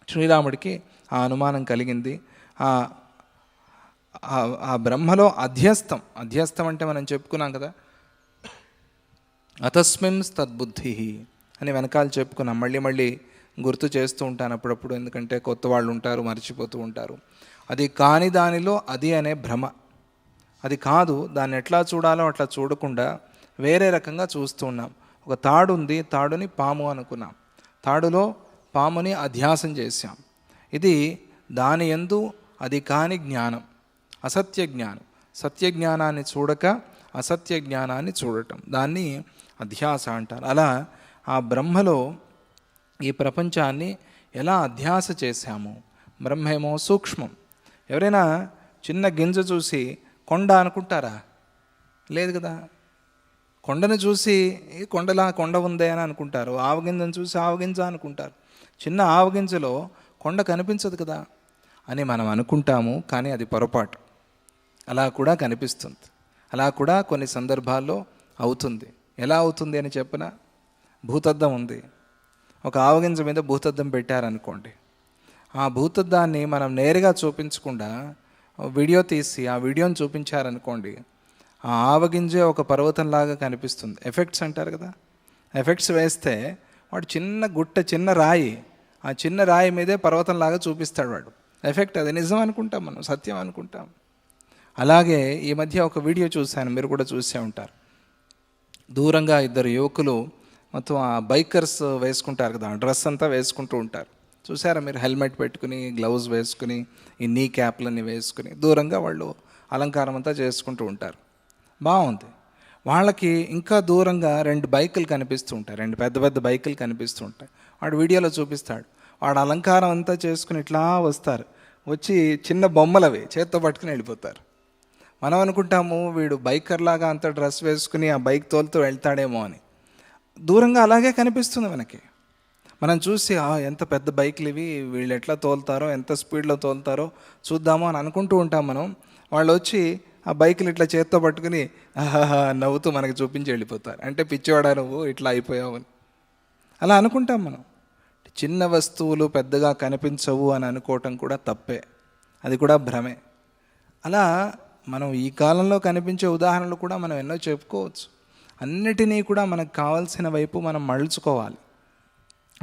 శ్రీరాముడికి ఆ అనుమానం కలిగింది. ఆ బ్రహ్మలో అధ్యస్థం అంటే మనం చెప్పుకున్నాం కదా, అతస్మిన్ తద్బుద్ధి అని వెనకాల చెప్పుకున్నాం. మళ్ళీ గుర్తు చేస్తూ ఉంటాను అప్పుడప్పుడు, ఎందుకంటే కొత్త వాళ్ళు ఉంటారు, మర్చిపోతూ ఉంటారు. అది కాని దానిలో అది అనే భ్రమ. అది కాదు, దాన్ని ఎట్లా చూడాలో అట్లా చూడకుండా వేరే రకంగా చూస్తూ ఉన్నాం. ఒక తాడు ఉంది, తాడుని పాము అనుకున్నాం, తాడులో పాముని అధ్యాసం చేశాం. ఇది దాని యందు అది కాని జ్ఞానం, అసత్య జ్ఞానం. సత్య జ్ఞానాన్ని చూడక అసత్య జ్ఞానాన్ని చూడటం, దాన్ని అధ్యాస అంటారు. అలా ఆ బ్రహ్మలో ఈ ప్రపంచాన్ని ఎలా అధ్యాస చేశాము? బ్రహ్మేమో సూక్ష్మం. ఎవరైనా చిన్న గింజ చూసి కొండ అనుకుంటారా? లేదు కదా. కొండను చూసి కొండ ఉందే అని అనుకుంటారు, ఆవగింజను చూసి ఆవగింజ అనుకుంటారు. చిన్న ఆవగింజలో కొండ కనిపించదు కదా అని మనం అనుకుంటాము, కానీ అది పొరపాటు. అలా కూడా కనిపిస్తుంది, అలా కూడా కొన్ని సందర్భాల్లో అవుతుంది. ఎలా అవుతుంది అని చెప్పిన, భూతద్దం ఉంది, ఒక ఆవగింజ మీద భూతద్దం పెట్టారనుకోండి, ఆ భూతద్దాన్ని మనం నేరుగా చూపించకుండా వీడియో తీసి ఆ వీడియోని చూపించారనుకోండి, ఆ ఆవగింజే ఒక పర్వతంలాగా కనిపిస్తుంది. ఎఫెక్ట్స్ అంటారు కదా, ఎఫెక్ట్స్ వేస్తే వాడు చిన్న రాయి, ఆ చిన్న రాయి మీదే పర్వతంలాగా చూపిస్తాడు వాడు. ఎఫెక్ట్, అది నిజం అనుకుంటాం మనం, సత్యం అనుకుంటాం. అలాగే ఈ మధ్య ఒక వీడియో చూశాను, మీరు కూడా చూసే ఉంటారు. దూరంగా ఇద్దరు యువకులు మొత్తం ఆ బైకర్స్ వేసుకుంటారు కదా, డ్రెస్ అంతా వేసుకుంటూ ఉంటారు. చూసారా మీరు? హెల్మెట్ పెట్టుకుని, గ్లౌజ్ వేసుకుని, ఈ నీ క్యాప్లన్నీ వేసుకుని దూరంగా వాళ్ళు అలంకారం అంతా చేసుకుంటూ ఉంటారు. బాగుంది. వాళ్ళకి ఇంకా దూరంగా 2 బైకులు కనిపిస్తూ ఉంటాయి, 2 పెద్ద బైకులు కనిపిస్తూ ఉంటాయి. వాడు వీడియోలో చూపిస్తాడు, వాడు అలంకారం అంతా చేసుకుని ఇట్లా వస్తారు, వచ్చి చిన్న బొమ్మలవి చేత్తో పట్టుకుని వెళ్ళిపోతారు. మనం అనుకుంటాము వీడు బైకర్లాగా అంత డ్రెస్ వేసుకుని ఆ బైక్ తోలుతూ వెళ్తాడేమో అని. దూరంగా అలాగే కనిపిస్తుంది మనకి. మనం చూసి ఎంత పెద్ద బైక్లు ఇవి, వీళ్ళు ఎట్లా తోలుతారో, ఎంత స్పీడ్లో తోలుతారో చూద్దామో అని అనుకుంటూ ఉంటాం మనం. వాళ్ళు వచ్చి ఆ బైకులు ఇట్లా చేత్తో పట్టుకుని ఆహాహా నవ్వుతూ మనకి చూపించి వెళ్ళిపోతారు. అంటే పిచ్చివాడా నువ్వు, ఇట్లా అయిపోయావు అని అలా అనుకుంటాం మనం. చిన్న వస్తువులు పెద్దగా కనిపించవు అని అనుకోవటం కూడా తప్పే, అది కూడా భ్రమే. అలా మనం ఈ కాలంలో కనిపించే ఉదాహరణలు కూడా మనం ఎన్నో చెప్పుకోవచ్చు. అన్నిటినీ కూడా మనకు కావాల్సిన వైపు మనం మళ్ళుకోవాలి.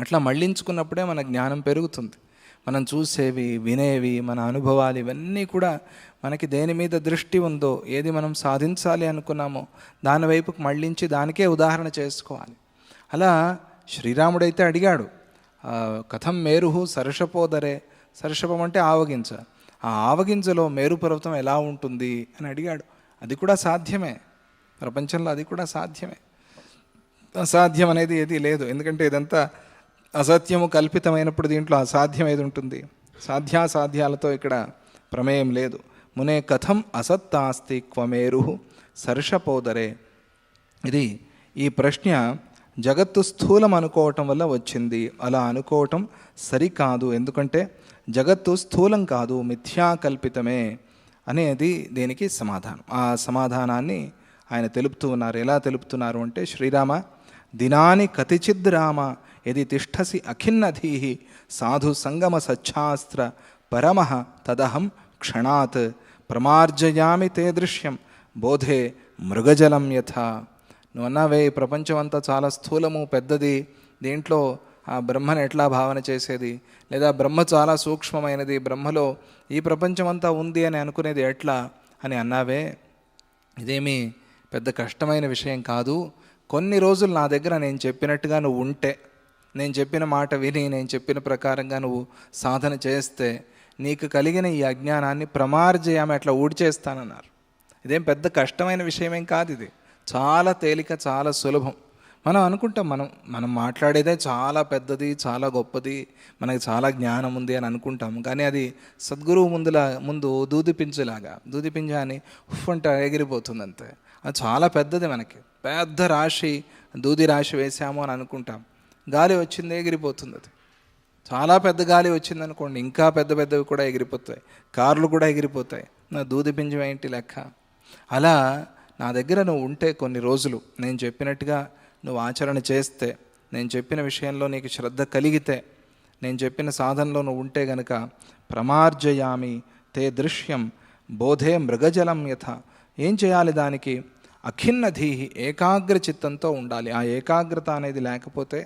అట్లా మళ్ళించుకున్నప్పుడే మన జ్ఞానం పెరుగుతుంది. మనం చూసేవి, వినేవి, మన అనుభవాలు ఇవన్నీ కూడా మనకి దేని మీద దృష్టి ఉందో, ఏది మనం సాధించాలి అనుకున్నామో దాని వైపుకు మళ్ళించి దానికే ఉదాహరణ చేసుకోవాలి. అలా శ్రీరాముడైతే అడిగాడు, కథం మేరుహు సర్షపోదరే, సర్షపం అంటే ఆవగింజ, ఆ ఆవగింజలో మేరు పర్వతం ఎలా ఉంటుంది అని అడిగాడు. అది కూడా సాధ్యమే, ప్రపంచంలో అది కూడా సాధ్యమే. అసాధ్యం అనేది ఏది లేదు, ఎందుకంటే ఇదంతా అసత్యము కల్పితమైనప్పుడు దీంట్లో అసాధ్యం ఏది ఉంటుంది? సాధ్యాసాధ్యాలతో ఇక్కడ ప్రమేయం లేదు. మునే కథం అసత్తాస్తి క్వమేరు సర్షపోదరే. ఇది ఈ ప్రశ్న జగత్తు స్థూలం అనుకోవటం వల్ల వచ్చింది. అలా అనుకోవటం సరికాదు, ఎందుకంటే జగత్తు స్థూలం కాదు, మిథ్యాకల్పితమే అనేది దీనికి సమాధానం. ఆ సమాధానాన్ని ఆయన తెలుపుతూ ఉన్నారు. ఎలా తెలుపుతున్నారు అంటే, శ్రీరామ దినాని కతిచిద్ రామ యది తిష్టసి అఖిన్నధీహి సాధు సంగమ సచ్ఛాస్త్ర పరమః తదహం క్షణాత్ ప్రమార్జయామి తే దృశ్యం బోధే మృగజలం యథా. నువ్వు అన్నావే ప్రపంచం అంతా చాలా స్థూలము, పెద్దది, దీంట్లో ఆ బ్రహ్మను ఎట్లా భావన చేసేది, లేదా బ్రహ్మ చాలా సూక్ష్మమైనది, బ్రహ్మలో ఈ ప్రపంచమంతా ఉంది అని అనుకునేది ఎట్లా అని అన్నావే, ఇదేమీ పెద్ద కష్టమైన విషయం కాదు. కొన్ని రోజులు నా దగ్గర నేను చెప్పినట్టుగా నువ్వు ఉంటే, నేను చెప్పిన మాట విని నేను చెప్పిన ప్రకారంగా నువ్వు సాధన చేస్తే నీకు కలిగిన ఈ అజ్ఞానాన్ని ప్రమార్జయామి అట్లా ఊడ్చేస్తానన్నారు. ఇదేం పెద్ద కష్టమైన విషయమేం కాదు, ఇది చాలా తేలిక, చాలా సులభం. మనం అనుకుంటాం మనం మాట్లాడేదే చాలా పెద్దది, చాలా గొప్పది, మనకి చాలా జ్ఞానం ఉంది అని అనుకుంటాం. కానీ అది సద్గురువు ముందు దూదిపింజ అని ఉఫ్ అంటే ఎగిరిపోతుంది అంతే. అది చాలా పెద్దది, మనకి పెద్ద రాశి, దూది రాశి వేసాము అని అనుకుంటాం. గాలి వచ్చింది ఎగిరిపోతుంది. అది చాలా పెద్ద గాలి వచ్చింది అనుకోండి, ఇంకా పెద్ద పెద్దవి కూడా ఎగిరిపోతాయి, కార్లు కూడా ఎగిరిపోతాయి. నా దూదిపింజం ఏంటి లెక్క? అలా నా దగ్గర నువ్వు ఉంటే కొన్ని రోజులు, నేను చెప్పినట్టుగా నువ్వు ఆచరణ చేస్తే, నేను చెప్పిన విషయంలో నీకు శ్రద్ధ కలిగితే, నేను చెప్పిన సాధనలో నువ్వు ఉంటే గనక ప్రమార్జయామి తే దృశ్యం బోధే మృగజలం యథ. ఏం చేయాలి దానికి? అఖిన్నధీహి, ఏకాగ్ర చిత్తంతో ఉండాలి. ఆ ఏకాగ్రత అనేది లేకపోతే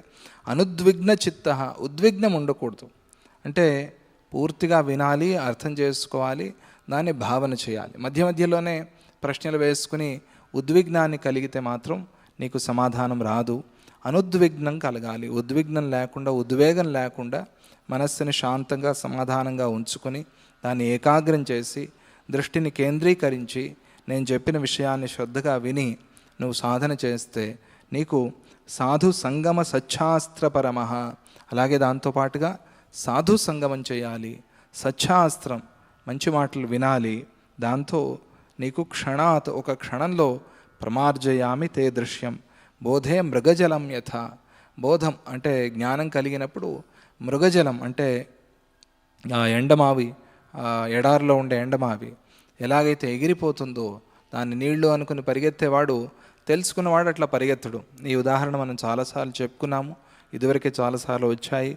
అనుద్విగ్న చిత్త, ఉద్విగ్నం ఉండకూడదు. అంటే పూర్తిగా వినాలి, అర్థం చేసుకోవాలి, దాన్ని భావన చేయాలి. మధ్య మధ్యలోనే ప్రశ్నలు వేసుకుని ఉద్విగ్నాన్ని కలిగితే మాత్రం నీకు సమాధానం రాదు. అనుద్విగ్నం కలగాలి. ఉద్విగ్నం లేకుండా, ఉద్వేగం లేకుండా మనస్సుని శాంతంగా, సమాధానంగా ఉంచుకొని దాన్ని ఏకాగ్రం చేసి దృష్టిని కేంద్రీకరించి నేను చెప్పిన విషయాన్ని శ్రద్ధగా విని నువ్వు సాధన చేస్తే నీకు సాధు సంగమ సచ్ఛాస్త్రపరమ, అలాగే దాంతోపాటుగా సాధు సంగమం చేయాలి, సచ్ఛాస్త్రం మంచి మాటలు వినాలి. దాంతో నీకు క్షణాత్, ఒక క్షణంలో ప్రమార్జయామి తే దృశ్యం బోధే మృగజలం యథ. బోధం అంటే జ్ఞానం కలిగినప్పుడు, మృగజలం అంటే ఎండమావి, ఎడారిలో ఉండే ఎండమావి ఎలాగైతే ఎగిరిపోతుందో, దాన్ని నీళ్లు అనుకుని పరిగెత్తేవాడు, తెలుసుకున్నవాడు అట్లా పరిగెత్తడు. ఈ ఉదాహరణ మనం చాలాసార్లు చెప్పుకున్నాము, ఇదివరకే చాలాసార్లు వచ్చాయి.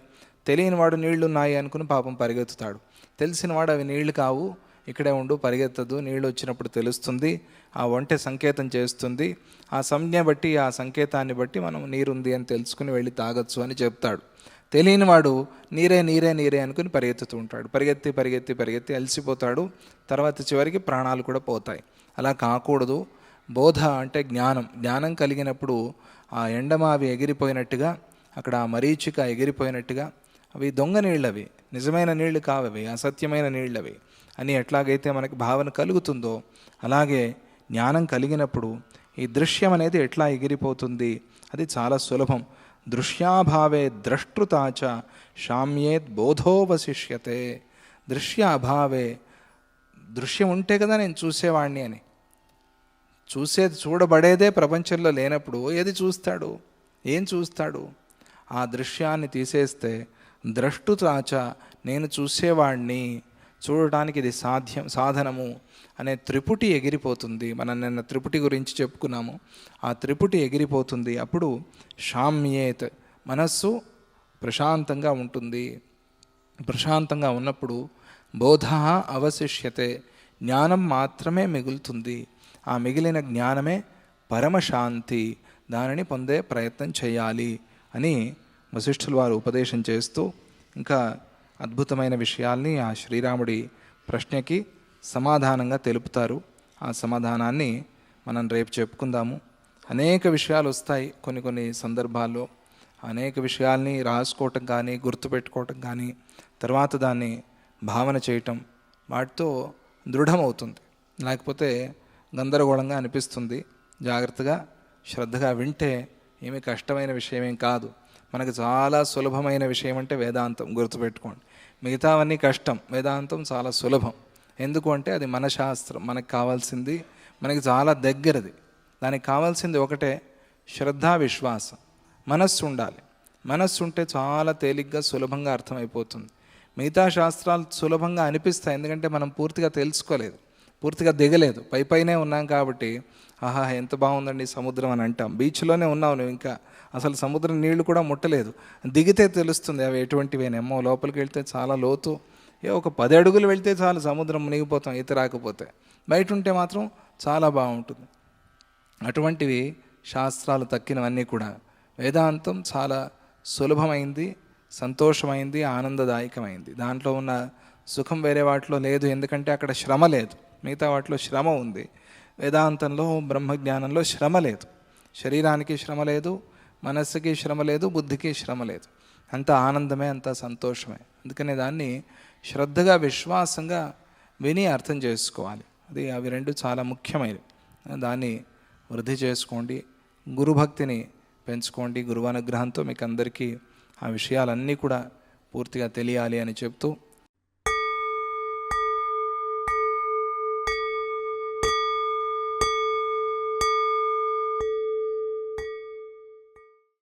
తెలియనివాడు నీళ్లు ఉన్నాయి అనుకుని పాపం పరిగెత్తుతాడు. తెలిసినవాడు అవి నీళ్లు కావు, ఇక్కడే ఉండు, పరిగెత్తదు, నీళ్ళు వచ్చినప్పుడు తెలుస్తుంది, ఆ ఒంటె సంకేతం చేస్తుంది, ఆ సంజ్ఞ బట్టి, ఆ సంకేతాన్ని బట్టి మనం నీరుంది అని తెలుసుకుని వెళ్ళి తాగొచ్చు అని చెప్తాడు. తెలియనివాడు నీరే నీరే నీరే అనుకుని పరిగెత్తుతూ ఉంటాడు. పరిగెత్తి పరిగెత్తి పరిగెత్తి అలసిపోతాడు. తర్వాత చివరికి ప్రాణాలు కూడా పోతాయి. అలా కాకూడదు. బోధ అంటే జ్ఞానం. జ్ఞానం కలిగినప్పుడు ఆ ఎండమావి ఎగిరిపోయినట్టుగా, అక్కడ ఆ మరీచిక ఎగిరిపోయినట్టుగా, అవి దొంగ నీళ్ళవి, నిజమైన నీళ్లు కావవి, అసత్యమైన నీళ్ళవి అని ఎట్లాగైతే మనకి భావన కలుగుతుందో, అలాగే జ్ఞానం కలిగినప్పుడు ఈ దృశ్యం అనేది ఎట్లా ఎగిరిపోతుంది, అది చాలా సులభం. దృశ్యాభావే ద్రష్టృతాచ శామ్యేత్ బోధోవశిష్యతే. దృశ్యాభావే, దృశ్యం ఉంటే కదా నేను చూసేవాడిని అని. చూడబడేదే ప్రపంచంలో లేనప్పుడు ఏది చూస్తాడు? ఏం చూస్తాడు? ఆ దృశ్యాన్ని తీసేస్తే ద్రష్టుతాచ, నేను చూసేవాడిని, చూడటానికి ఇది సాధనము అనే త్రిపుటి ఎగిరిపోతుంది. మనం నిన్న త్రిపుటి గురించి చెప్పుకున్నాము. ఆ త్రిపుటి ఎగిరిపోతుంది. అప్పుడు శామ్యేత్, మనస్సు ప్రశాంతంగా ఉంటుంది. ప్రశాంతంగా ఉన్నప్పుడు బోధ అవశిష్యతే, జ్ఞానం మాత్రమే మిగులుతుంది. ఆ మిగిలిన జ్ఞానమే పరమశాంతి, దానిని పొందే ప్రయత్నం చేయాలి అని వశిష్ఠుల వారు ఉపదేశం చేస్తూ ఇంకా అద్భుతమైన విషయాల్ని ఆ శ్రీరాముడి ప్రశ్నకి సమాధానంగా తెలుపుతారు. ఆ సమాధానాన్ని మనం రేపు చెప్పుకుందాము. అనేక విషయాలు వస్తాయి కొన్ని సందర్భాల్లో. అనేక విషయాల్ని రాసుకోవటం కానీ, గుర్తుపెట్టుకోవటం కానీ, తర్వాత దాన్ని భావన చేయటం, వాటితో దృఢమవుతుంది. లేకపోతే గందరగోళంగా అనిపిస్తుంది. జాగ్రత్తగా శ్రద్ధగా వింటే ఏమీ కష్టమైన విషయమేం కాదు. మనకు చాలా సులభమైన విషయం అంటే వేదాంతం, గుర్తుపెట్టుకోండి. మిగతావన్నీ కష్టం, వేదాంతం చాలా సులభం. ఎందుకు అంటే అది మన శాస్త్రం, మనకు కావాల్సింది, మనకి చాలా దగ్గరది. దానికి కావాల్సింది ఒకటే, శ్రద్ధ, విశ్వాసం, మనస్సు ఉండాలి. మనస్సు ఉంటే చాలా తేలిగ్గా, సులభంగా అర్థమైపోతుంది. మిగతా శాస్త్రాలు సులభంగా అనిపిస్తాయి, ఎందుకంటే మనం పూర్తిగా తెలుసుకోలేదు, పూర్తిగా దిగలేదు, పైనే ఉన్నాం కాబట్టి ఆహా ఎంత బాగుందండి సముద్రం అని అంటాం. బీచ్లోనే ఉన్నావు నువ్వు, ఇంకా అసలు సముద్రం నీళ్లు కూడా ముట్టలేదు. దిగితే తెలుస్తుంది అవి ఎటువంటివేనేమో. లోపలికి వెళ్తే చాలా లోతు, ఒక 10 అడుగులు వెళ్తే చాలు సముద్రం మునిగిపోతాం ఈత రాకపోతే. బయట ఉంటే మాత్రం చాలా బాగుంటుంది. అటువంటివి శాస్త్రాలు తక్కినవన్నీ కూడా. వేదాంతం చాలా సులభమైంది, సంతోషమైంది, ఆనందదాయకమైంది. దాంట్లో ఉన్న సుఖం వేరే వాటిలో లేదు, ఎందుకంటే అక్కడ శ్రమ లేదు. మిగతా వాటిలో శ్రమ ఉంది. వేదాంతంలో, బ్రహ్మజ్ఞానంలో శ్రమ లేదు. శరీరానికి శ్రమ లేదు, మనస్సుకి శ్రమ లేదు, బుద్ధికి శ్రమ లేదు. అంత ఆనందమే, అంత సంతోషమే. అందుకనే దాన్ని శ్రద్ధగా, విశ్వాసంగా విని అర్థం చేసుకోవాలి. అవి రెండు చాలా ముఖ్యమైనవి. దాన్ని వృద్ధి చేసుకోండి, గురుభక్తిని పెంచుకోండి. గురువు అనుగ్రహంతో మీకు అందరికీ ఆ విషయాలన్నీ కూడా పూర్తిగా తెలియాలి అని చెప్తూ